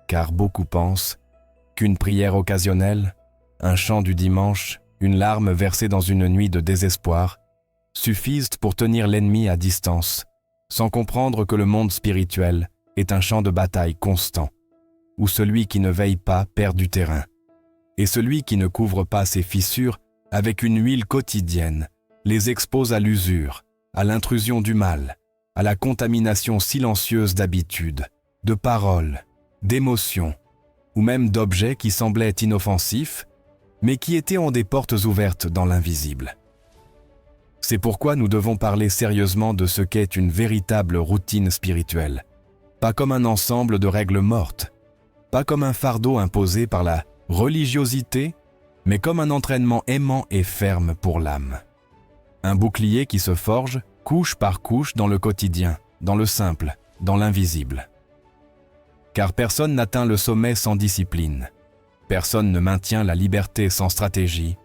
Car beaucoup pensent qu'une prière occasionnelle, un chant du dimanche, une larme versée dans une nuit de désespoir, suffisent pour tenir l'ennemi à distance, sans comprendre que le monde spirituel est un champ de bataille constant, où celui qui ne veille pas perd du terrain, et celui qui ne couvre pas ses fissures avec une huile quotidienne les expose à l'usure, à l'intrusion du mal, à la contamination silencieuse d'habitudes, de paroles, d'émotions, ou même d'objets qui semblaient inoffensifs, mais qui étaient en des portes ouvertes dans l'invisible. C'est pourquoi nous devons parler sérieusement de ce qu'est une véritable routine spirituelle, pas comme un ensemble de règles mortes, pas comme un fardeau imposé par la religiosité, mais comme un entraînement aimant et ferme pour l'âme. Un bouclier qui se forge couche par couche dans le quotidien, dans le simple, dans l'invisible. Car personne n'atteint le sommet sans discipline, personne ne maintient la liberté sans stratégie,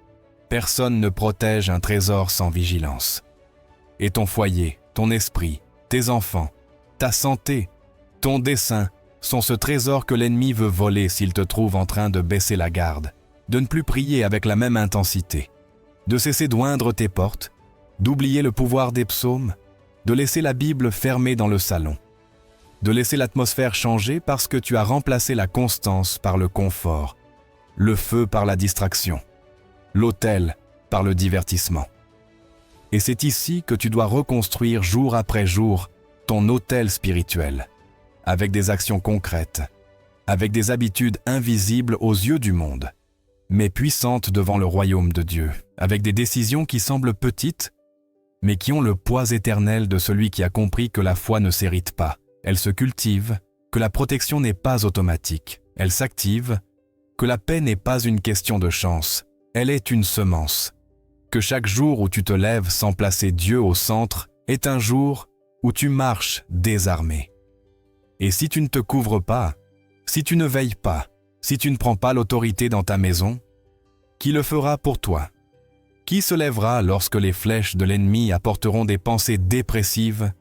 personne ne protège un trésor sans vigilance. Et ton foyer, ton esprit, tes enfants, ta santé, ton dessein sont ce trésor que l'ennemi veut voler s'il te trouve en train de baisser la garde, de ne plus prier avec la même intensité, de cesser d'oindre tes portes, d'oublier le pouvoir des psaumes, de laisser la Bible fermée dans le salon, de laisser l'atmosphère changer parce que tu as remplacé la constance par le confort, le feu par la distraction, l'autel par le divertissement. Et c'est ici que tu dois reconstruire jour après jour ton autel spirituel, avec des actions concrètes, avec des habitudes invisibles aux yeux du monde, mais puissantes devant le royaume de Dieu, avec des décisions qui semblent petites, mais qui ont le poids éternel de celui qui a compris que la foi ne s'hérite pas, elle se cultive, que la protection n'est pas automatique, elle s'active, que la paix n'est pas une question de chance, elle est une semence, que chaque jour où tu te lèves sans placer Dieu au centre est un jour où tu marches désarmé. Et si tu ne te couvres pas, si tu ne veilles pas, si tu ne prends pas l'autorité dans ta maison, qui le fera pour toi? Qui se lèvera lorsque les flèches de l'ennemi apporteront des pensées dépressives,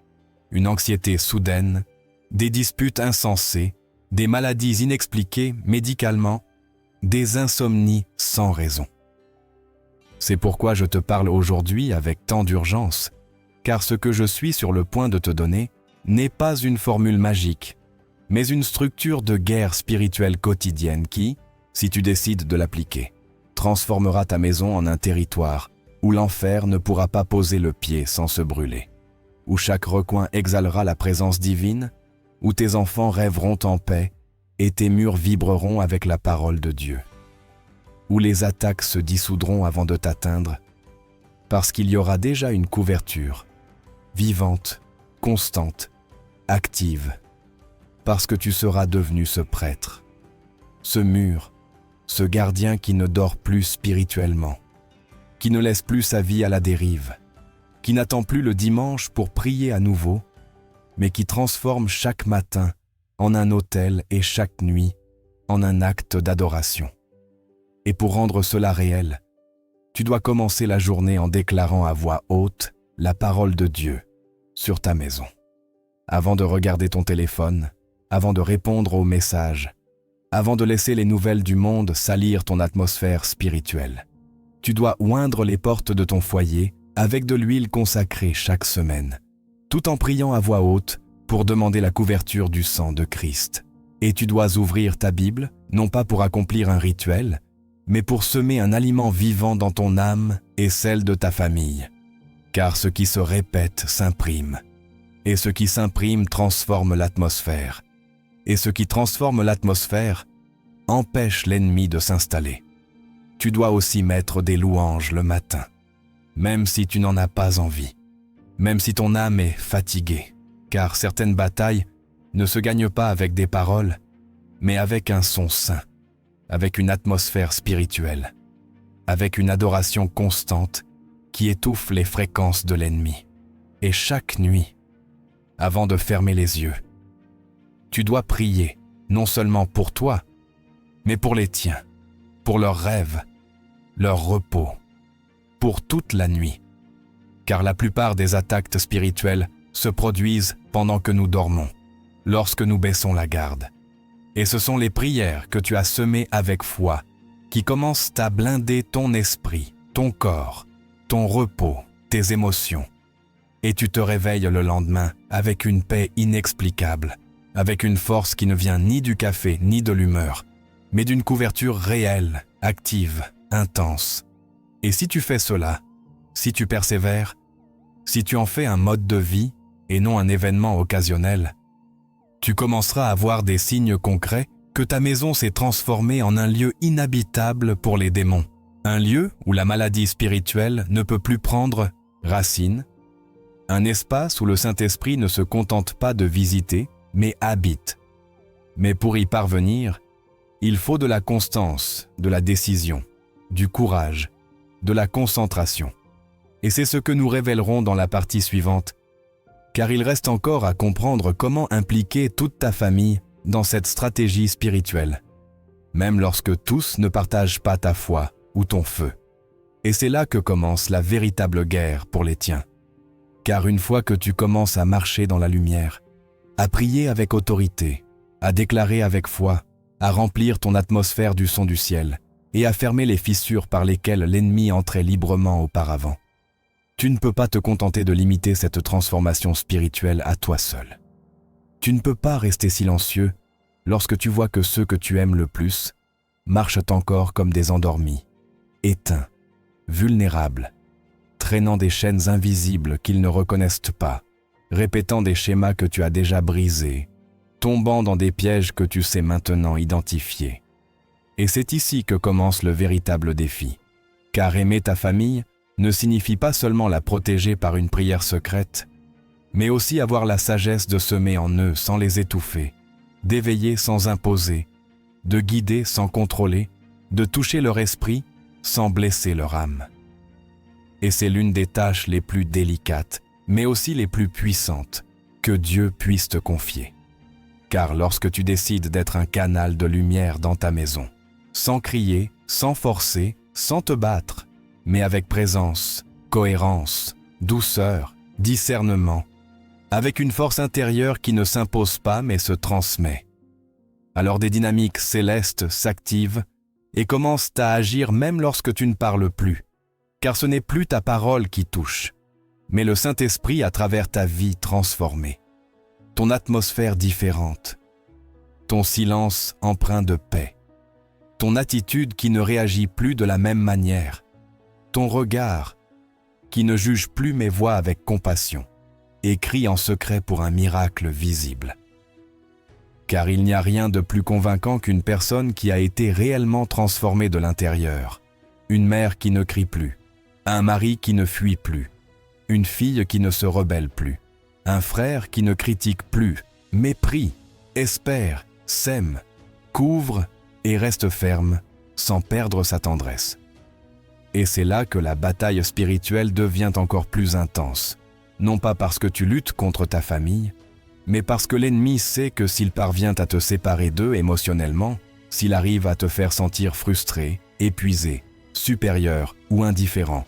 une anxiété soudaine, des disputes insensées, des maladies inexpliquées médicalement, des insomnies sans raison. C'est pourquoi je te parle aujourd'hui avec tant d'urgence, car ce que je suis sur le point de te donner n'est pas une formule magique, mais une structure de guerre spirituelle quotidienne qui, si tu décides de l'appliquer, transformera ta maison en un territoire où l'enfer ne pourra pas poser le pied sans se brûler, où chaque recoin exhalera la présence divine, où tes enfants rêveront en paix et tes murs vibreront avec la parole de Dieu, où les attaques se dissoudront avant de t'atteindre, parce qu'il y aura déjà une couverture, vivante, constante, active, parce que tu seras devenu ce prêtre, ce mur, ce gardien qui ne dort plus spirituellement, qui ne laisse plus sa vie à la dérive, qui n'attend plus le dimanche pour prier à nouveau, mais qui transforme chaque matin en un autel et chaque nuit en un acte d'adoration. Et pour rendre cela réel, tu dois commencer la journée en déclarant à voix haute la parole de Dieu sur ta maison. Avant de regarder ton téléphone, avant de répondre aux messages, avant de laisser les nouvelles du monde salir ton atmosphère spirituelle, tu dois oindre les portes de ton foyer avec de l'huile consacrée chaque semaine, tout en priant à voix haute pour demander la couverture du sang de Christ. Et tu dois ouvrir ta Bible, non pas pour accomplir un rituel, mais pour semer un aliment vivant dans ton âme et celle de ta famille. Car ce qui se répète s'imprime, et ce qui s'imprime transforme l'atmosphère, et ce qui transforme l'atmosphère empêche l'ennemi de s'installer. Tu dois aussi mettre des louanges le matin, même si tu n'en as pas envie, même si ton âme est fatiguée, car certaines batailles ne se gagnent pas avec des paroles, mais avec un son saint, avec une atmosphère spirituelle, avec une adoration constante qui étouffe les fréquences de l'ennemi. Et chaque nuit, avant de fermer les yeux, tu dois prier, non seulement pour toi, mais pour les tiens, pour leurs rêves, leur repos, pour toute la nuit. Car la plupart des attaques spirituelles se produisent pendant que nous dormons, lorsque nous baissons la garde. Et ce sont les prières que tu as semées avec foi qui commencent à blinder ton esprit, ton corps, ton repos, tes émotions. Et tu te réveilles le lendemain avec une paix inexplicable, avec une force qui ne vient ni du café ni de l'humeur, mais d'une couverture réelle, active, intense. Et si tu fais cela, si tu persévères, si tu en fais un mode de vie et non un événement occasionnel, tu commenceras à voir des signes concrets que ta maison s'est transformée en un lieu inhabitable pour les démons, un lieu où la maladie spirituelle ne peut plus prendre racine, un espace où le Saint-Esprit ne se contente pas de visiter, mais habite. Mais pour y parvenir, il faut de la constance, de la décision, du courage, de la concentration. Et c'est ce que nous révélerons dans la partie suivante, car il reste encore à comprendre comment impliquer toute ta famille dans cette stratégie spirituelle, même lorsque tous ne partagent pas ta foi ou ton feu. Et c'est là que commence la véritable guerre pour les tiens. Car une fois que tu commences à marcher dans la lumière, à prier avec autorité, à déclarer avec foi, à remplir ton atmosphère du son du ciel et à fermer les fissures par lesquelles l'ennemi entrait librement auparavant, tu ne peux pas te contenter de limiter cette transformation spirituelle à toi seul. Tu ne peux pas rester silencieux lorsque tu vois que ceux que tu aimes le plus marchent encore comme des endormis, éteints, vulnérables, traînant des chaînes invisibles qu'ils ne reconnaissent pas, répétant des schémas que tu as déjà brisés, tombant dans des pièges que tu sais maintenant identifier. Et c'est ici que commence le véritable défi, car aimer ta famille ne signifie pas seulement la protéger par une prière secrète, mais aussi avoir la sagesse de semer en eux sans les étouffer, d'éveiller sans imposer, de guider sans contrôler, de toucher leur esprit sans blesser leur âme. Et c'est l'une des tâches les plus délicates, mais aussi les plus puissantes, que Dieu puisse te confier. Car lorsque tu décides d'être un canal de lumière dans ta maison, sans crier, sans forcer, sans te battre, mais avec présence, cohérence, douceur, discernement, avec une force intérieure qui ne s'impose pas mais se transmet. Alors des dynamiques célestes s'activent et commencent à agir même lorsque tu ne parles plus, car ce n'est plus ta parole qui touche, mais le Saint-Esprit à travers ta vie transformée, ton atmosphère différente, ton silence empreint de paix, ton attitude qui ne réagit plus de la même manière, ton regard qui ne juge plus mes voix avec compassion et crie en secret pour un miracle visible. Car il n'y a rien de plus convaincant qu'une personne qui a été réellement transformée de l'intérieur, une mère qui ne crie plus, un mari qui ne fuit plus, une fille qui ne se rebelle plus, un frère qui ne critique plus, mais prie, espère, sème, couvre et reste ferme sans perdre sa tendresse. Et c'est là que la bataille spirituelle devient encore plus intense, non pas parce que tu luttes contre ta famille, mais parce que l'ennemi sait que s'il parvient à te séparer d'eux émotionnellement, s'il arrive à te faire sentir frustré, épuisé, supérieur ou indifférent,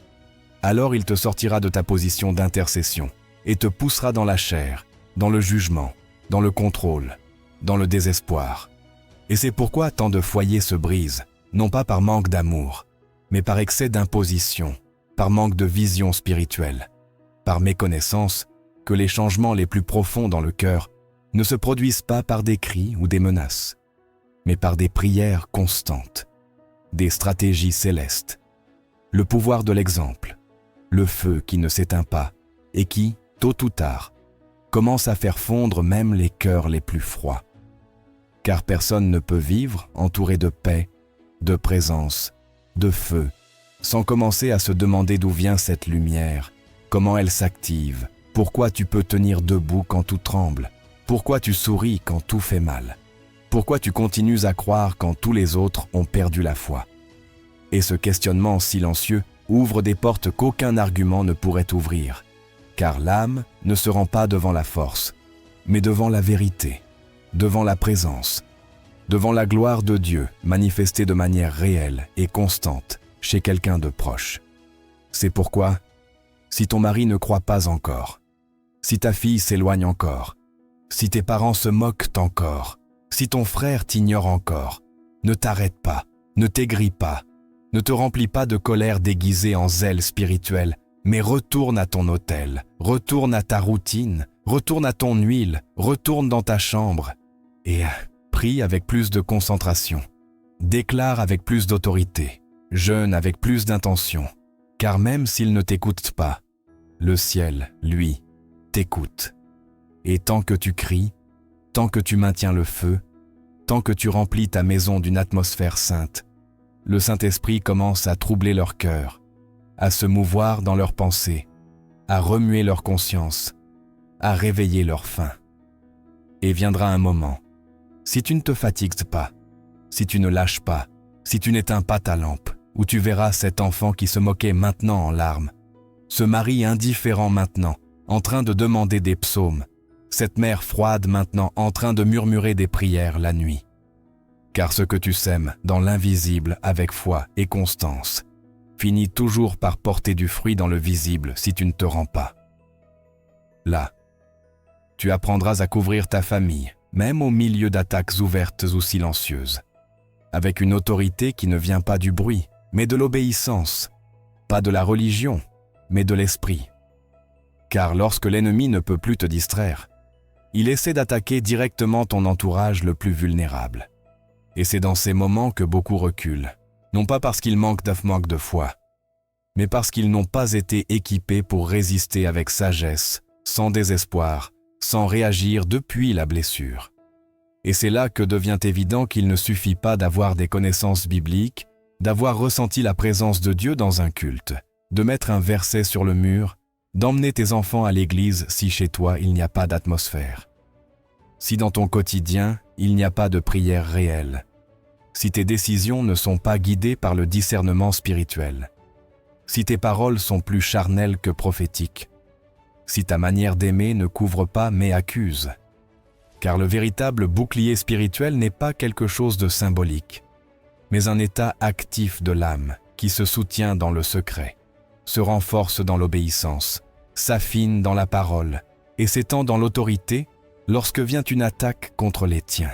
alors il te sortira de ta position d'intercession et te poussera dans la chair, dans le jugement, dans le contrôle, dans le désespoir. Et c'est pourquoi tant de foyers se brisent, non pas par manque d'amour, mais par excès d'imposition, par manque de vision spirituelle, par méconnaissance que les changements les plus profonds dans le cœur ne se produisent pas par des cris ou des menaces, mais par des prières constantes, des stratégies célestes, le pouvoir de l'exemple, le feu qui ne s'éteint pas et qui, tôt ou tard, commence à faire fondre même les cœurs les plus froids. Car personne ne peut vivre entouré de paix, de présence, de feu, sans commencer à se demander d'où vient cette lumière, comment elle s'active, pourquoi tu peux tenir debout quand tout tremble, pourquoi tu souris quand tout fait mal, pourquoi tu continues à croire quand tous les autres ont perdu la foi. Et ce questionnement silencieux ouvre des portes qu'aucun argument ne pourrait ouvrir, car l'âme ne se rend pas devant la force, mais devant la vérité, devant la présence, devant la gloire de Dieu manifestée de manière réelle et constante chez quelqu'un de proche. C'est pourquoi, si ton mari ne croit pas encore, si ta fille s'éloigne encore, si tes parents se moquent encore, si ton frère t'ignore encore, ne t'arrête pas, ne t'aigris pas, ne te remplis pas de colère déguisée en zèle spirituel, mais retourne à ton autel, retourne à ta routine, retourne à ton huile, retourne dans ta chambre et prie avec plus de concentration, déclare avec plus d'autorité, jeûne avec plus d'intention, car même s'il ne t'écoute pas, le ciel, lui, t'écoute. Et tant que tu cries, tant que tu maintiens le feu, tant que tu remplis ta maison d'une atmosphère sainte, le Saint-Esprit commence à troubler leur cœur, à se mouvoir dans leurs pensées, à remuer leur conscience, à réveiller leur faim. Et viendra un moment, si tu ne te fatigues pas, si tu ne lâches pas, si tu n'éteins pas ta lampe, où tu verras cet enfant qui se moquait maintenant en larmes, ce mari indifférent maintenant, en train de demander des psaumes, cette mère froide maintenant en train de murmurer des prières la nuit. Car ce que tu sèmes dans l'invisible avec foi et constance finit toujours par porter du fruit dans le visible si tu ne te rends pas. Là, tu apprendras à couvrir ta famille, même au milieu d'attaques ouvertes ou silencieuses, avec une autorité qui ne vient pas du bruit, mais de l'obéissance, pas de la religion, mais de l'esprit. Car lorsque l'ennemi ne peut plus te distraire, il essaie d'attaquer directement ton entourage le plus vulnérable. Et c'est dans ces moments que beaucoup reculent, non pas parce qu'ils manquent de foi, mais parce qu'ils n'ont pas été équipés pour résister avec sagesse, sans désespoir, sans réagir depuis la blessure. Et c'est là que devient évident qu'il ne suffit pas d'avoir des connaissances bibliques, d'avoir ressenti la présence de Dieu dans un culte, de mettre un verset sur le mur, d'emmener tes enfants à l'église si chez toi il n'y a pas d'atmosphère. Si dans ton quotidien, il n'y a pas de prière réelle, si tes décisions ne sont pas guidées par le discernement spirituel, si tes paroles sont plus charnelles que prophétiques, si ta manière d'aimer ne couvre pas mais accuse, car le véritable bouclier spirituel n'est pas quelque chose de symbolique, mais un état actif de l'âme qui se soutient dans le secret, se renforce dans l'obéissance, s'affine dans la parole et s'étend dans l'autorité lorsque vient une attaque contre les tiens.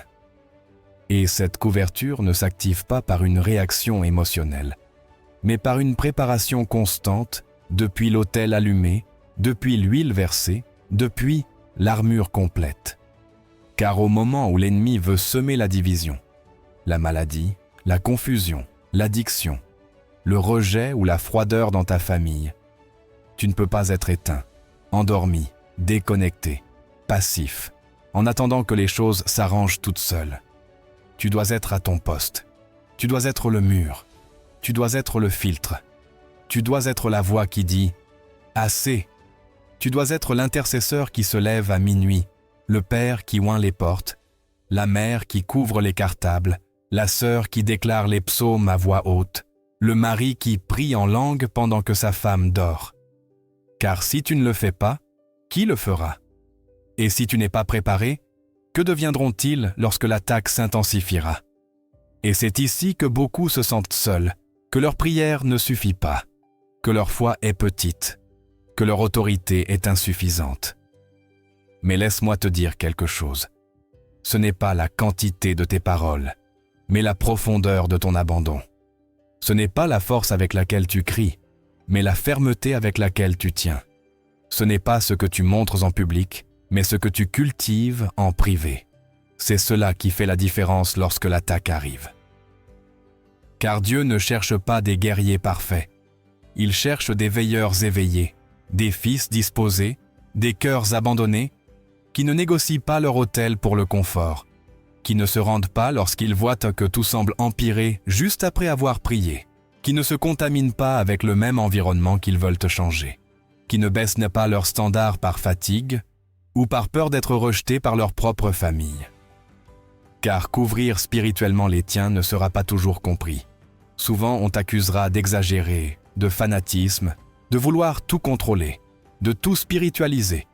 Et cette couverture ne s'active pas par une réaction émotionnelle, mais par une préparation constante depuis l'autel allumé, depuis l'huile versée, depuis l'armure complète. Car au moment où l'ennemi veut semer la division, la maladie, la confusion, l'addiction, le rejet ou la froideur dans ta famille, tu ne peux pas être éteint, endormi, déconnecté, passif, en attendant que les choses s'arrangent toutes seules. Tu dois être à ton poste. Tu dois être le mur. Tu dois être le filtre. Tu dois être la voix qui dit « Assez ». Tu dois être l'intercesseur qui se lève à minuit, le père qui oint les portes, la mère qui couvre les cartables, la sœur qui déclare les psaumes à voix haute, le mari qui prie en langue pendant que sa femme dort. Car si tu ne le fais pas, qui le fera? Et si tu n'es pas préparé, que deviendront-ils lorsque l'attaque s'intensifiera? Et c'est ici que beaucoup se sentent seuls, que leur prière ne suffit pas, que leur foi est petite, que leur autorité est insuffisante. Mais laisse-moi te dire quelque chose. Ce n'est pas la quantité de tes paroles, mais la profondeur de ton abandon. Ce n'est pas la force avec laquelle tu cries, mais la fermeté avec laquelle tu tiens. Ce n'est pas ce que tu montres en public, mais ce que tu cultives en privé. C'est cela qui fait la différence lorsque l'attaque arrive. Car Dieu ne cherche pas des guerriers parfaits. Il cherche des veilleurs éveillés, des fils disposés, des cœurs abandonnés, qui ne négocient pas leur autel pour le confort, qui ne se rendent pas lorsqu'ils voient que tout semble empirer juste après avoir prié, qui ne se contaminent pas avec le même environnement qu'ils veulent changer, qui ne baissent pas leurs standards par fatigue ou par peur d'être rejetés par leur propre famille. Car couvrir spirituellement les tiens ne sera pas toujours compris. Souvent, on t'accusera d'exagérer, de fanatisme, de vouloir tout contrôler, de tout spiritualiser.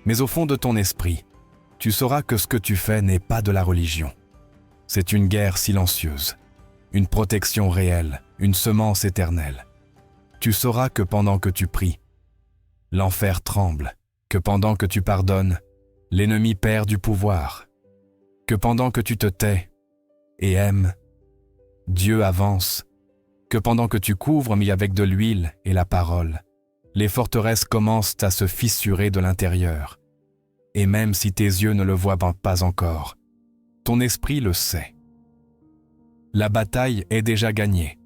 Mais au fond de ton esprit, tu sauras que ce que tu fais n'est pas de la religion. C'est une guerre silencieuse, une protection réelle, une semence éternelle. Tu sauras que pendant que tu pries, l'enfer tremble, que pendant que tu pardonnes, l'ennemi perd du pouvoir, que pendant que tu te tais et aimes, Dieu avance, que pendant que tu couvres mis avec de l'huile et la parole, les forteresses commencent à se fissurer de l'intérieur. Et même si tes yeux ne le voient pas encore, ton esprit le sait. La bataille est déjà gagnée,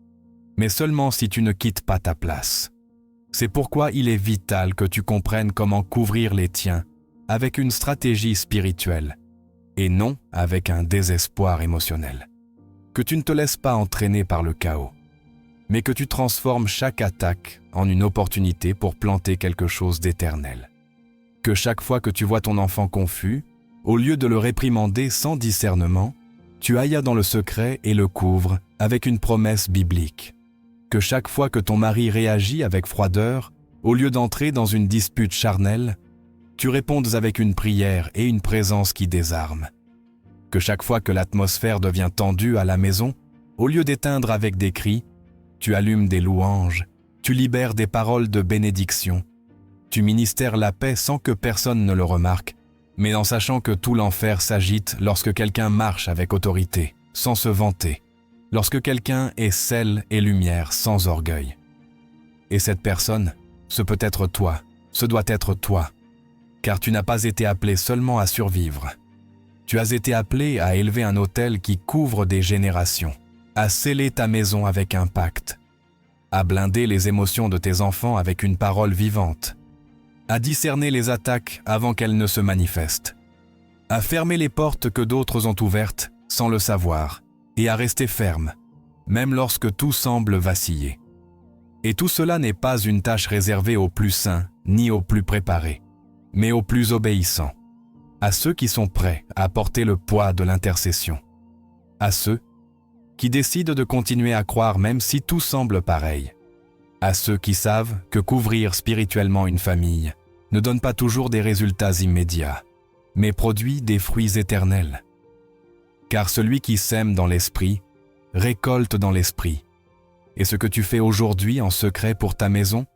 mais seulement si tu ne quittes pas ta place. C'est pourquoi il est vital que tu comprennes comment couvrir les tiens avec une stratégie spirituelle et non avec un désespoir émotionnel. Que tu ne te laisses pas entraîner par le chaos, mais que tu transformes chaque attaque en une opportunité pour planter quelque chose d'éternel. Que chaque fois que tu vois ton enfant confus, au lieu de le réprimander sans discernement, tu ailles dans le secret et le couvres avec une promesse biblique. Que chaque fois que ton mari réagit avec froideur, au lieu d'entrer dans une dispute charnelle, tu répondes avec une prière et une présence qui désarme. Que chaque fois que l'atmosphère devient tendue à la maison, au lieu d'éteindre avec des cris, tu allumes des louanges, tu libères des paroles de bénédiction, tu ministères la paix sans que personne ne le remarque, mais en sachant que tout l'enfer s'agite lorsque quelqu'un marche avec autorité, sans se vanter, lorsque quelqu'un est sel et lumière sans orgueil. Et cette personne, ce peut être toi, ce doit être toi, car tu n'as pas été appelé seulement à survivre. Tu as été appelé à élever un autel qui couvre des générations, à sceller ta maison avec un pacte, à blinder les émotions de tes enfants avec une parole vivante, à discerner les attaques avant qu'elles ne se manifestent, à fermer les portes que d'autres ont ouvertes sans le savoir et à rester ferme, même lorsque tout semble vaciller. Et tout cela n'est pas une tâche réservée aux plus saints ni aux plus préparés, mais aux plus obéissants, à ceux qui sont prêts à porter le poids de l'intercession, à ceux qui décident de continuer à croire même si tout semble pareil, à ceux qui savent que couvrir spirituellement une famille ne donne pas toujours des résultats immédiats, mais produit des fruits éternels. Car celui qui sème dans l'esprit récolte dans l'esprit, et ce que tu fais aujourd'hui en secret pour ta maison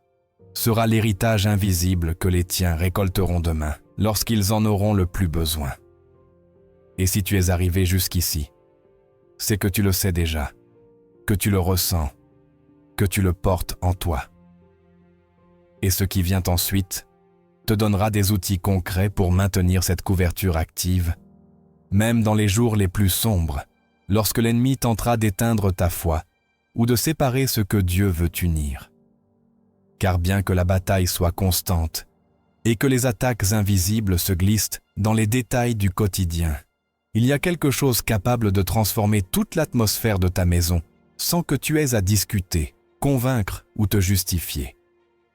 sera l'héritage invisible que les tiens récolteront demain, lorsqu'ils en auront le plus besoin. Et si tu es arrivé jusqu'ici, c'est que tu le sais déjà, que tu le ressens, que tu le portes en toi. Et ce qui vient ensuite te donnera des outils concrets pour maintenir cette couverture active, même dans les jours les plus sombres, lorsque l'ennemi tentera d'éteindre ta foi ou de séparer ce que Dieu veut unir. Car bien que la bataille soit constante et que les attaques invisibles se glissent dans les détails du quotidien, il y a quelque chose capable de transformer toute l'atmosphère de ta maison sans que tu aies à discuter, convaincre ou te justifier.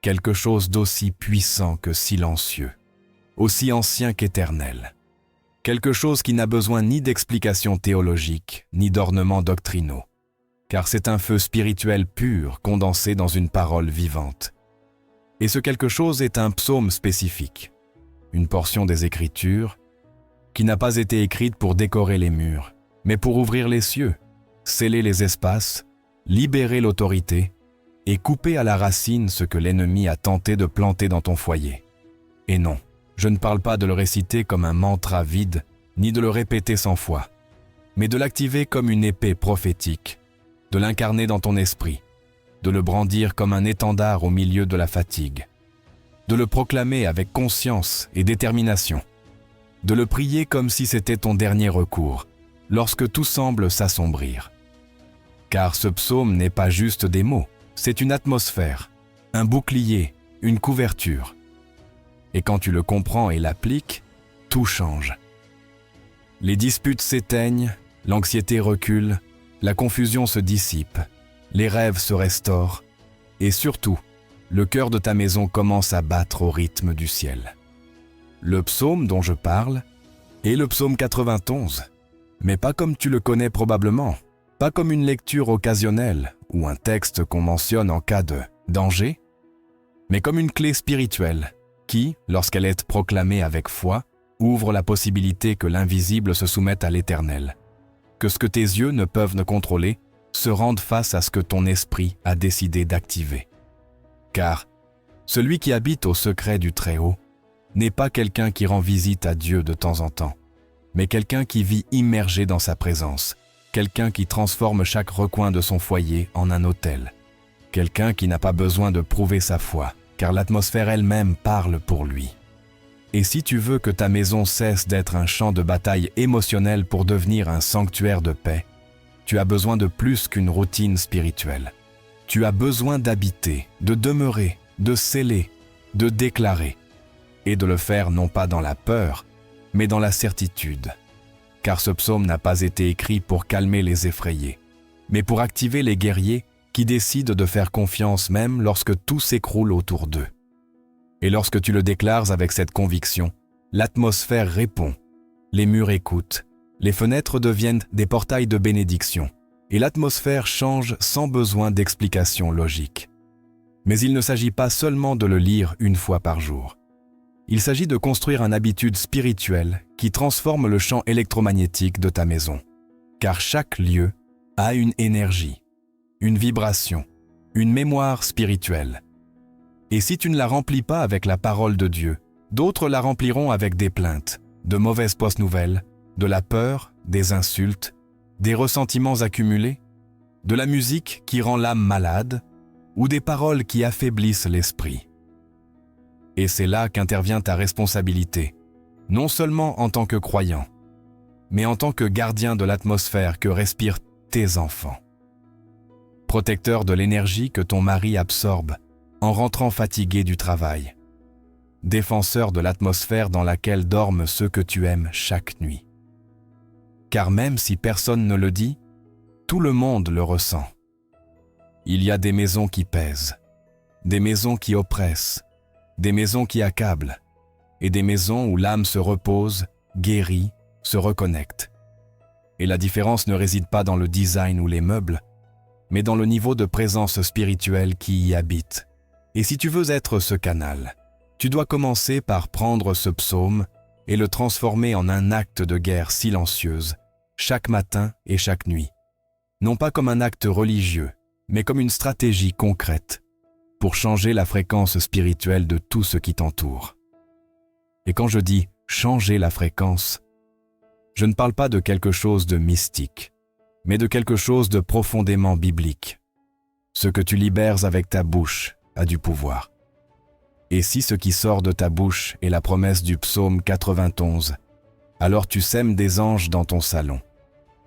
Quelque chose d'aussi puissant que silencieux, aussi ancien qu'éternel. Quelque chose qui n'a besoin ni d'explications théologiques, ni d'ornements doctrinaux, car c'est un feu spirituel pur condensé dans une parole vivante. Et ce quelque chose est un psaume spécifique, une portion des Écritures qui n'a pas été écrite pour décorer les murs, mais pour ouvrir les cieux, sceller les espaces, libérer l'autorité et couper à la racine ce que l'ennemi a tenté de planter dans ton foyer. Et non, je ne parle pas de le réciter comme un mantra vide, ni de le répéter 100 fois, mais de l'activer comme une épée prophétique, de l'incarner dans ton esprit, de le brandir comme un étendard au milieu de la fatigue, de le proclamer avec conscience et détermination, de le prier comme si c'était ton dernier recours, lorsque tout semble s'assombrir. Car ce psaume n'est pas juste des mots, c'est une atmosphère, un bouclier, une couverture. Et quand tu le comprends et l'appliques, tout change. Les disputes s'éteignent, l'anxiété recule, la confusion se dissipe, les rêves se restaurent, et surtout, le cœur de ta maison commence à battre au rythme du ciel. Le psaume dont je parle est le psaume 91, mais pas comme tu le connais probablement, pas comme une lecture occasionnelle ou un texte qu'on mentionne en cas de danger, mais comme une clé spirituelle qui, lorsqu'elle est proclamée avec foi, ouvre la possibilité que l'invisible se soumette à l'éternel, que ce que tes yeux ne peuvent ne contrôler se rende face à ce que ton esprit a décidé d'activer. Car celui qui habite au secret du Très-Haut n'est pas quelqu'un qui rend visite à Dieu de temps en temps, mais quelqu'un qui vit immergé dans sa présence, quelqu'un qui transforme chaque recoin de son foyer en un autel, quelqu'un qui n'a pas besoin de prouver sa foi, car l'atmosphère elle-même parle pour lui. Et si tu veux que ta maison cesse d'être un champ de bataille émotionnel pour devenir un sanctuaire de paix, tu as besoin de plus qu'une routine spirituelle. Tu as besoin d'habiter, de demeurer, de sceller, de déclarer, et de le faire non pas dans la peur, mais dans la certitude. Car ce psaume n'a pas été écrit pour calmer les effrayés, mais pour activer les guerriers qui décident de faire confiance même lorsque tout s'écroule autour d'eux. Et lorsque tu le déclares avec cette conviction, l'atmosphère répond, les murs écoutent, les fenêtres deviennent des portails de bénédiction, et l'atmosphère change sans besoin d'explication logique. Mais il ne s'agit pas seulement de le lire une fois par jour. Il s'agit de construire une habitude spirituelle qui transforme le champ électromagnétique de ta maison. Car chaque lieu a une énergie, une vibration, une mémoire spirituelle. Et si tu ne la remplis pas avec la parole de Dieu, d'autres la rempliront avec des plaintes, de mauvaises fausses nouvelles, de la peur, des insultes, des ressentiments accumulés, de la musique qui rend l'âme malade ou des paroles qui affaiblissent l'esprit. Et c'est là qu'intervient ta responsabilité, non seulement en tant que croyant, mais en tant que gardien de l'atmosphère que respirent tes enfants. Protecteur de l'énergie que ton mari absorbe en rentrant fatigué du travail. Défenseur de l'atmosphère dans laquelle dorment ceux que tu aimes chaque nuit. Car même si personne ne le dit, tout le monde le ressent. Il y a des maisons qui pèsent, des maisons qui oppressent, des maisons qui accablent, et des maisons où l'âme se repose, guérit, se reconnecte. Et la différence ne réside pas dans le design ou les meubles, mais dans le niveau de présence spirituelle qui y habite. Et si tu veux être ce canal, tu dois commencer par prendre ce psaume et le transformer en un acte de guerre silencieuse, chaque matin et chaque nuit. Non pas comme un acte religieux, mais comme une stratégie concrète pour changer la fréquence spirituelle de tout ce qui t'entoure. Et quand je dis « changer la fréquence », je ne parle pas de quelque chose de mystique, mais de quelque chose de profondément biblique. Ce que tu libères avec ta bouche a du pouvoir. Et si ce qui sort de ta bouche est la promesse du psaume 91, alors tu sèmes des anges dans ton salon.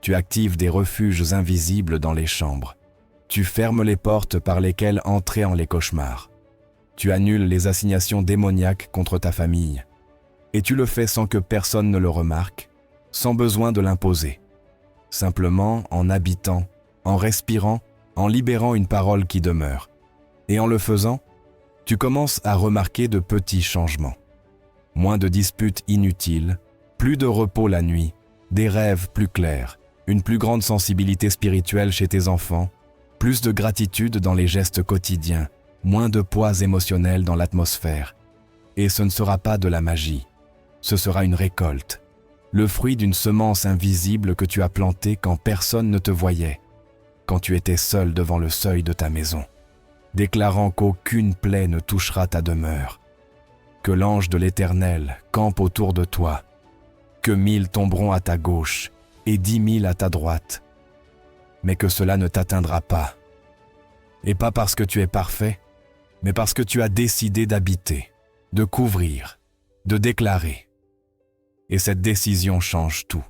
Tu actives des refuges invisibles dans les chambres. Tu fermes les portes par lesquelles entraient en les cauchemars. Tu annules les assignations démoniaques contre ta famille. Et tu le fais sans que personne ne le remarque, sans besoin de l'imposer. Simplement en habitant, en respirant, en libérant une parole qui demeure. Et en le faisant, tu commences à remarquer de petits changements. Moins de disputes inutiles, plus de repos la nuit, des rêves plus clairs, une plus grande sensibilité spirituelle chez tes enfants, plus de gratitude dans les gestes quotidiens, moins de poids émotionnel dans l'atmosphère. Et ce ne sera pas de la magie, ce sera une récolte, le fruit d'une semence invisible que tu as plantée quand personne ne te voyait, quand tu étais seul devant le seuil de ta maison, déclarant qu'aucune plaie ne touchera ta demeure, que l'ange de l'Éternel campe autour de toi, que 1000 tomberont à ta gauche et 10 000 à ta droite, mais que cela ne t'atteindra pas. Et pas parce que tu es parfait, mais parce que tu as décidé d'habiter, de couvrir, de déclarer. Et cette décision change tout.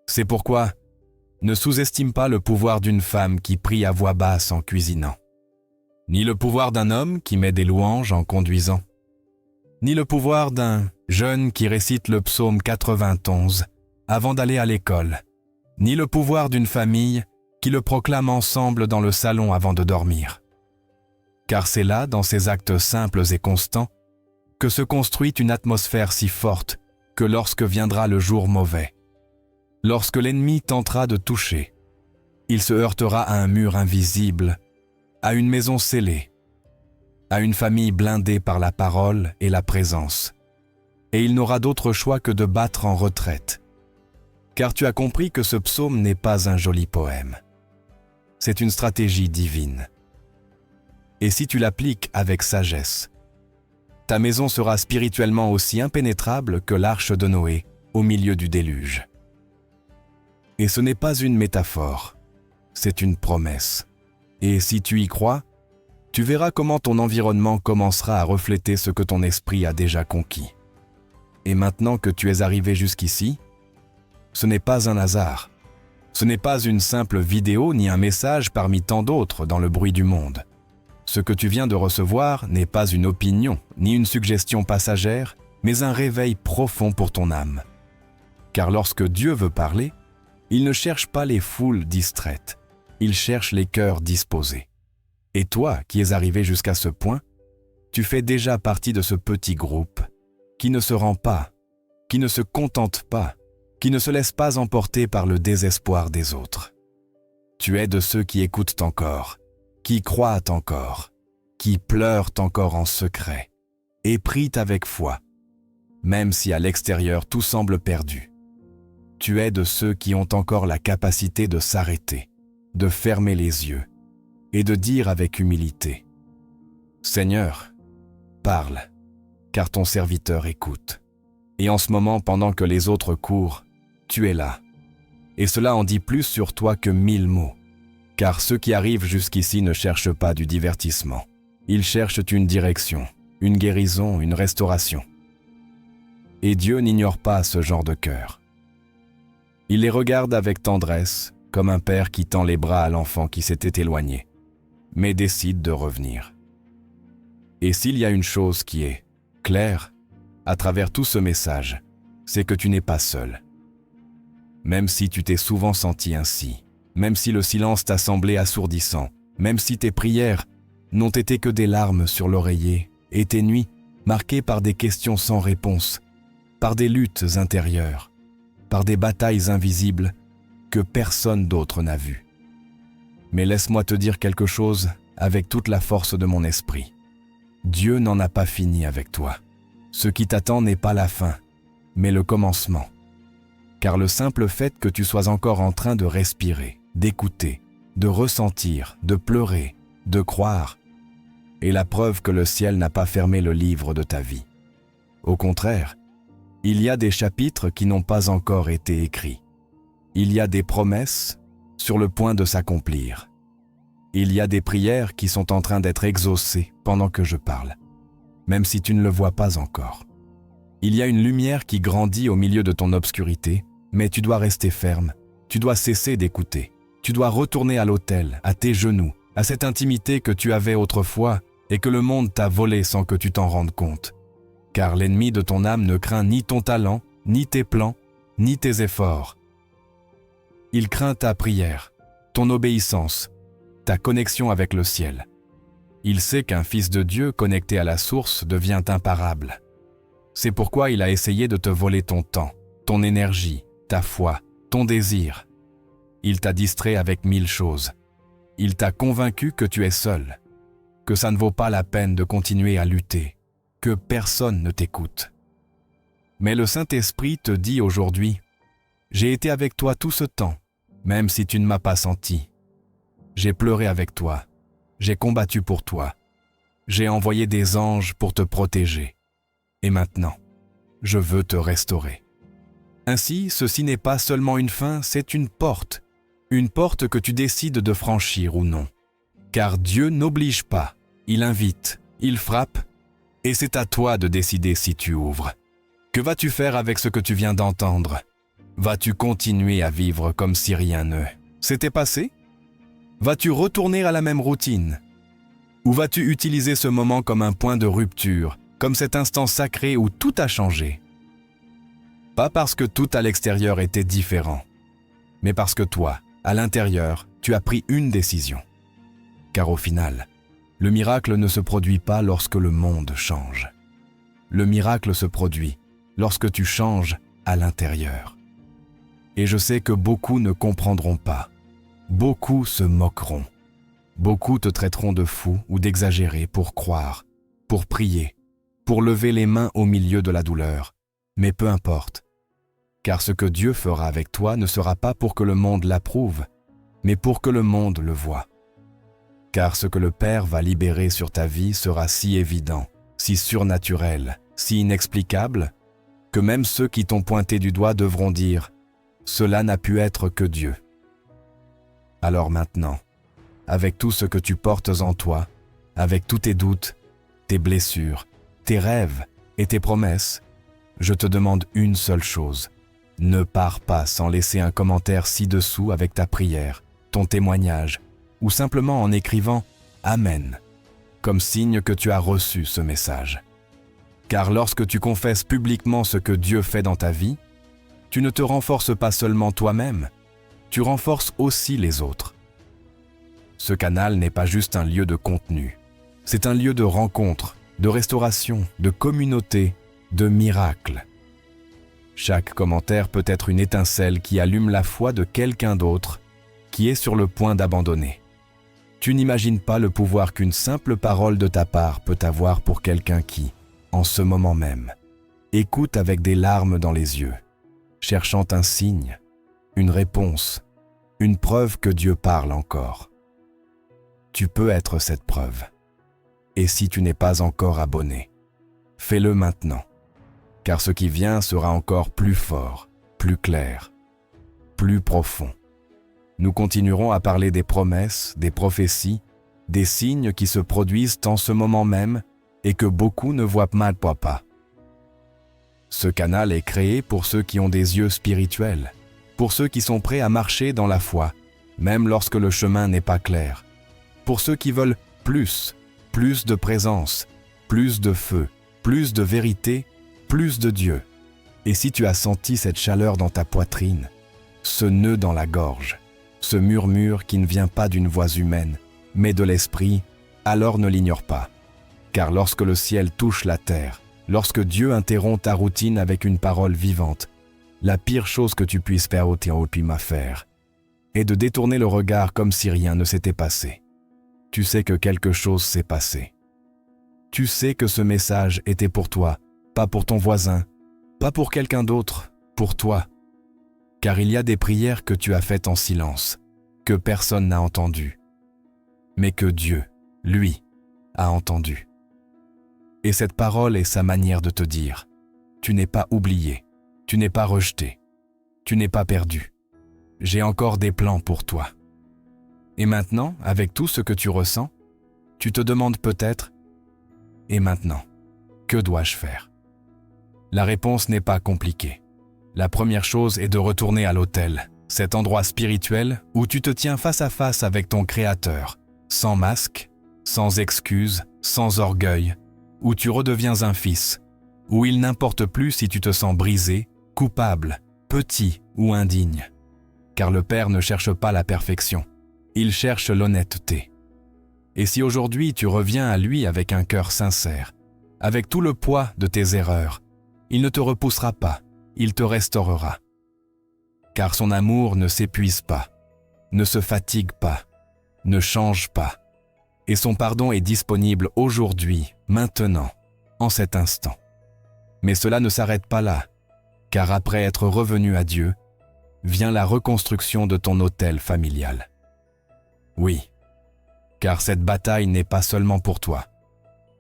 C'est pourquoi, ne sous-estime pas le pouvoir d'une femme qui prie à voix basse en cuisinant, ni le pouvoir d'un homme qui met des louanges en conduisant, ni le pouvoir d'un jeune qui récite le psaume 91 avant d'aller à l'école, ni le pouvoir d'une famille qui le proclame ensemble dans le salon avant de dormir. Car c'est là, dans ces actes simples et constants, que se construit une atmosphère si forte que lorsque viendra le jour mauvais, lorsque l'ennemi tentera de toucher, il se heurtera à un mur invisible, à une maison scellée, à une famille blindée par la parole et la présence, et il n'aura d'autre choix que de battre en retraite. Car tu as compris que ce psaume n'est pas un joli poème. C'est une stratégie divine. Et si tu l'appliques avec sagesse, ta maison sera spirituellement aussi impénétrable que l'arche de Noé au milieu du déluge. Et ce n'est pas une métaphore, c'est une promesse. Et si tu y crois, tu verras comment ton environnement commencera à refléter ce que ton esprit a déjà conquis. Et maintenant que tu es arrivé jusqu'ici, ce n'est pas un hasard. Ce n'est pas une simple vidéo ni un message parmi tant d'autres dans le bruit du monde. Ce que tu viens de recevoir n'est pas une opinion ni une suggestion passagère, mais un réveil profond pour ton âme. Car lorsque Dieu veut parler, il ne cherche pas les foules distraites, il cherche les cœurs disposés. Et toi, qui es arrivé jusqu'à ce point, tu fais déjà partie de ce petit groupe qui ne se rend pas, qui ne se contente pas, qui ne se laisse pas emporter par le désespoir des autres. Tu es de ceux qui écoutent encore, qui croient encore, qui pleurent encore en secret, et prient avec foi, même si à l'extérieur tout semble perdu. Tu es de ceux qui ont encore la capacité de s'arrêter, de fermer les yeux, et de dire avec humilité, « Seigneur, parle, car ton serviteur écoute. » Et en ce moment, pendant que les autres courent, tu es là. Et cela en dit plus sur toi que 1000 mots. Car ceux qui arrivent jusqu'ici ne cherchent pas du divertissement. Ils cherchent une direction, une guérison, une restauration. Et Dieu n'ignore pas ce genre de cœur. Il les regarde avec tendresse, comme un père qui tend les bras à l'enfant qui s'était éloigné, mais décide de revenir. Et s'il y a une chose qui est claire à travers tout ce message, c'est que tu n'es pas seul. Même si tu t'es souvent senti ainsi, même si le silence t'a semblé assourdissant, même si tes prières n'ont été que des larmes sur l'oreiller et tes nuits marquées par des questions sans réponse, par des luttes intérieures, par des batailles invisibles que personne d'autre n'a vues. Mais laisse-moi te dire quelque chose avec toute la force de mon esprit. Dieu n'en a pas fini avec toi. Ce qui t'attend n'est pas la fin, mais le commencement. Car le simple fait que tu sois encore en train de respirer, d'écouter, de ressentir, de pleurer, de croire, est la preuve que le ciel n'a pas fermé le livre de ta vie. Au contraire, il y a des chapitres qui n'ont pas encore été écrits. Il y a des promesses sur le point de s'accomplir. Il y a des prières qui sont en train d'être exaucées pendant que je parle, même si tu ne le vois pas encore. Il y a une lumière qui grandit au milieu de ton obscurité, mais tu dois rester ferme, tu dois cesser d'écouter, tu dois retourner à l'autel, à tes genoux, à cette intimité que tu avais autrefois et que le monde t'a volée sans que tu t'en rendes compte. Car l'ennemi de ton âme ne craint ni ton talent, ni tes plans, ni tes efforts. Il craint ta prière, ton obéissance, ta connexion avec le ciel. Il sait qu'un fils de Dieu connecté à la source devient imparable. C'est pourquoi il a essayé de te voler ton temps, ton énergie, ta foi, ton désir. Il t'a distrait avec 1000 choses. Il t'a convaincu que tu es seul, que ça ne vaut pas la peine de continuer à lutter, que personne ne t'écoute. Mais le Saint-Esprit te dit aujourd'hui, « J'ai été avec toi tout ce temps, même si tu ne m'as pas senti. J'ai pleuré avec toi, j'ai combattu pour toi, j'ai envoyé des anges pour te protéger. Et maintenant, je veux te restaurer. » Ainsi, ceci n'est pas seulement une fin, c'est une porte que tu décides de franchir ou non. Car Dieu n'oblige pas, il invite, il frappe, et c'est à toi de décider si tu ouvres. Que vas-tu faire avec ce que tu viens d'entendre? Vas-tu continuer à vivre comme si rien ne s'était passé? Vas-tu retourner à la même routine? Ou vas-tu utiliser ce moment comme un point de rupture, comme cet instant sacré où tout a changé? Pas parce que tout à l'extérieur était différent, mais parce que toi, à l'intérieur, tu as pris une décision. Car au final, le miracle ne se produit pas lorsque le monde change. Le miracle se produit lorsque tu changes à l'intérieur. Et je sais que beaucoup ne comprendront pas. Beaucoup se moqueront. Beaucoup te traiteront de fou ou d'exagéré pour croire, pour prier, pour lever les mains au milieu de la douleur. Mais peu importe. Car ce que Dieu fera avec toi ne sera pas pour que le monde l'approuve, mais pour que le monde le voie. Car ce que le Père va libérer sur ta vie sera si évident, si surnaturel, si inexplicable, que même ceux qui t'ont pointé du doigt devront dire « Cela n'a pu être que Dieu ». Alors maintenant, avec tout ce que tu portes en toi, avec tous tes doutes, tes blessures, tes rêves et tes promesses, je te demande une seule chose. Ne pars pas sans laisser un commentaire ci-dessous avec ta prière, ton témoignage, ou simplement en écrivant « Amen », comme signe que tu as reçu ce message. Car lorsque tu confesses publiquement ce que Dieu fait dans ta vie, tu ne te renforces pas seulement toi-même, tu renforces aussi les autres. Ce canal n'est pas juste un lieu de contenu, c'est un lieu de rencontre, de restauration, de communauté, de miracle. Chaque commentaire peut être une étincelle qui allume la foi de quelqu'un d'autre qui est sur le point d'abandonner. Tu n'imagines pas le pouvoir qu'une simple parole de ta part peut avoir pour quelqu'un qui, en ce moment même, écoute avec des larmes dans les yeux, cherchant un signe, une réponse, une preuve que Dieu parle encore. Tu peux être cette preuve. Et si tu n'es pas encore abonné, fais-le maintenant. Car ce qui vient sera encore plus fort, plus clair, plus profond. Nous continuerons à parler des promesses, des prophéties, des signes qui se produisent en ce moment même et que beaucoup ne voient pas. Ce canal est créé pour ceux qui ont des yeux spirituels, pour ceux qui sont prêts à marcher dans la foi, même lorsque le chemin n'est pas clair, pour ceux qui veulent plus de présence, plus de feu, plus de vérité, plus de Dieu. Et si tu as senti cette chaleur dans ta poitrine, ce nœud dans la gorge, ce murmure qui ne vient pas d'une voix humaine, mais de l'esprit, alors ne l'ignore pas. Car lorsque le ciel touche la terre, lorsque Dieu interrompt ta routine avec une parole vivante, la pire chose que tu puisses faire est de détourner le regard comme si rien ne s'était passé. Tu sais que quelque chose s'est passé. Tu sais que ce message était pour toi, pas pour ton voisin, pas pour quelqu'un d'autre, pour toi. Car il y a des prières que tu as faites en silence, que personne n'a entendues, mais que Dieu, lui, a entendues. Et cette parole est sa manière de te dire, tu n'es pas oublié, tu n'es pas rejeté, tu n'es pas perdu. J'ai encore des plans pour toi. Et maintenant, avec tout ce que tu ressens, tu te demandes peut-être « Et maintenant, que dois-je faire ?» La réponse n'est pas compliquée. La première chose est de retourner à l'autel, cet endroit spirituel où tu te tiens face à face avec ton Créateur, sans masque, sans excuses, sans orgueil, où tu redeviens un fils, où il n'importe plus si tu te sens brisé, coupable, petit ou indigne. Car le Père ne cherche pas la perfection, il cherche l'honnêteté. Et si aujourd'hui tu reviens à lui avec un cœur sincère, avec tout le poids de tes erreurs, il ne te repoussera pas, il te restaurera. Car son amour ne s'épuise pas, ne se fatigue pas, ne change pas. Et son pardon est disponible aujourd'hui, maintenant, en cet instant. Mais cela ne s'arrête pas là, car après être revenu à Dieu, vient la reconstruction de ton autel familial. Oui, car cette bataille n'est pas seulement pour toi.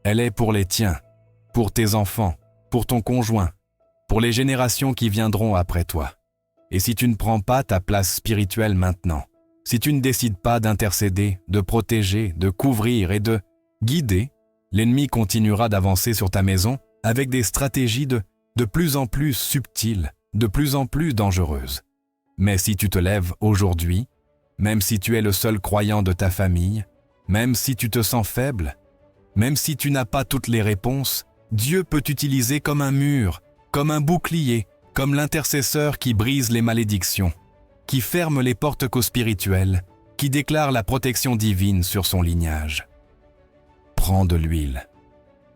Elle est pour les tiens, pour tes enfants, pour ton conjoint, pour les générations qui viendront après toi. Et si tu ne prends pas ta place spirituelle maintenant, si tu ne décides pas d'intercéder, de protéger, de couvrir et de guider, l'ennemi continuera d'avancer sur ta maison avec des stratégies de plus en plus subtiles, de plus en plus dangereuses. Mais si tu te lèves aujourd'hui, même si tu es le seul croyant de ta famille, même si tu te sens faible, même si tu n'as pas toutes les réponses, Dieu peut t'utiliser comme un mur, comme un bouclier, comme l'intercesseur qui brise les malédictions, qui ferme les portes co-spirituelles, qui déclare la protection divine sur son lignage. Prends de l'huile,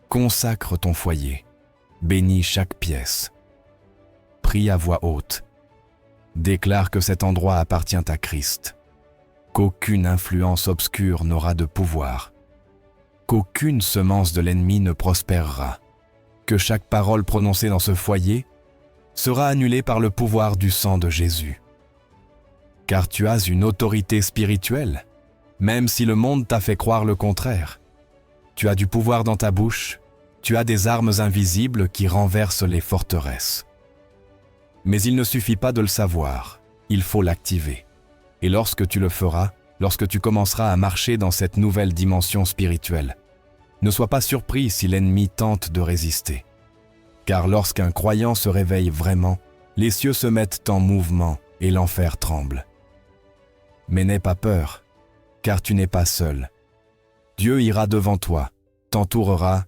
consacre ton foyer, bénis chaque pièce, prie à voix haute, déclare que cet endroit appartient à Christ, qu'aucune influence obscure n'aura de pouvoir, qu'aucune semence de l'ennemi ne prospérera, que chaque parole prononcée dans ce foyer sera annulée par le pouvoir du sang de Jésus. Car tu as une autorité spirituelle, même si le monde t'a fait croire le contraire. Tu as du pouvoir dans ta bouche, tu as des armes invisibles qui renversent les forteresses. Mais il ne suffit pas de le savoir, il faut l'activer. Et lorsque tu le feras, lorsque tu commenceras à marcher dans cette nouvelle dimension spirituelle, ne sois pas surpris si l'ennemi tente de résister. Car lorsqu'un croyant se réveille vraiment, les cieux se mettent en mouvement et l'enfer tremble. Mais n'aie pas peur, car tu n'es pas seul. Dieu ira devant toi, t'entourera,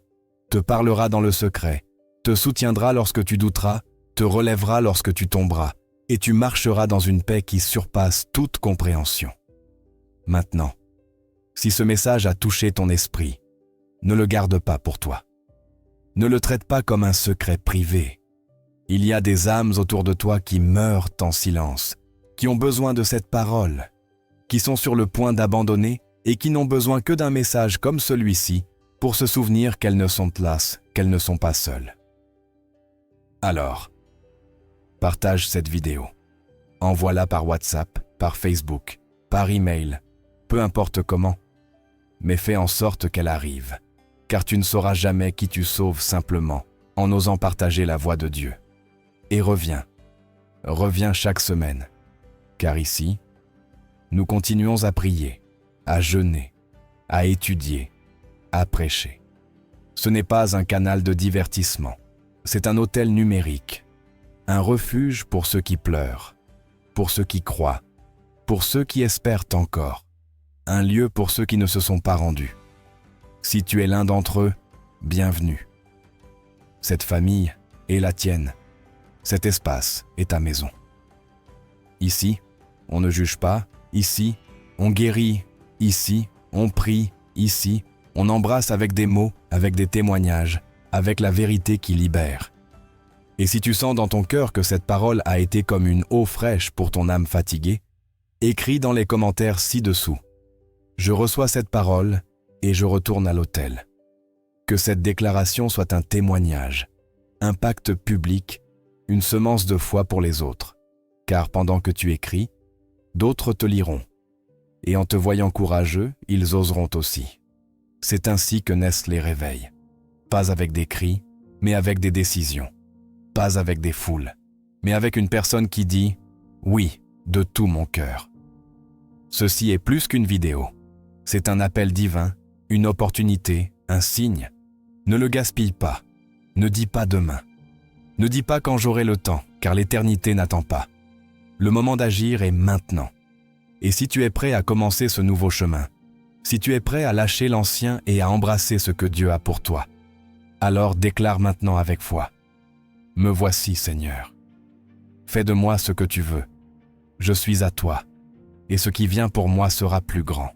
te parlera dans le secret, te soutiendra lorsque tu douteras, te relèvera lorsque tu tomberas, et tu marcheras dans une paix qui surpasse toute compréhension. Maintenant, si ce message a touché ton esprit, ne le garde pas pour toi. Ne le traite pas comme un secret privé. Il y a des âmes autour de toi qui meurent en silence, qui ont besoin de cette parole, qui sont sur le point d'abandonner et qui n'ont besoin que d'un message comme celui-ci pour se souvenir qu'elles ne sont lasses, qu'elles ne sont pas seules. Alors, partage cette vidéo. Envoie-la par WhatsApp, par Facebook, par email, peu importe comment, mais fais en sorte qu'elle arrive, car tu ne sauras jamais qui tu sauves simplement en osant partager la voix de Dieu. Et reviens chaque semaine, car ici, nous continuons à prier, à jeûner, à étudier, à prêcher. Ce n'est pas un canal de divertissement, c'est un autel numérique, un refuge pour ceux qui pleurent, pour ceux qui croient, pour ceux qui espèrent encore, un lieu pour ceux qui ne se sont pas rendus. Si tu es l'un d'entre eux, bienvenue. Cette famille est la tienne, cet espace est ta maison. Ici, on ne juge pas, ici, on guérit, ici, on prie, ici, on embrasse avec des mots, avec des témoignages, avec la vérité qui libère. Et si tu sens dans ton cœur que cette parole a été comme une eau fraîche pour ton âme fatiguée, écris dans les commentaires ci-dessous. Je reçois cette parole et je retourne à l'autel. Que cette déclaration soit un témoignage, un pacte public, une semence de foi pour les autres. Car pendant que tu écris, d'autres te liront. Et en te voyant courageux, ils oseront aussi. C'est ainsi que naissent les réveils. Pas avec des cris, mais avec des décisions. Pas avec des foules, mais avec une personne qui dit « oui » de tout mon cœur. Ceci est plus qu'une vidéo. C'est un appel divin, une opportunité, un signe. Ne le gaspille pas. Ne dis pas demain. Ne dis pas quand j'aurai le temps, car l'éternité n'attend pas. Le moment d'agir est maintenant. Et si tu es prêt à commencer ce nouveau chemin, si tu es prêt à lâcher l'ancien et à embrasser ce que Dieu a pour toi, alors déclare maintenant avec foi. Me voici, Seigneur. Fais de moi ce que tu veux. Je suis à toi, et ce qui vient pour moi sera plus grand.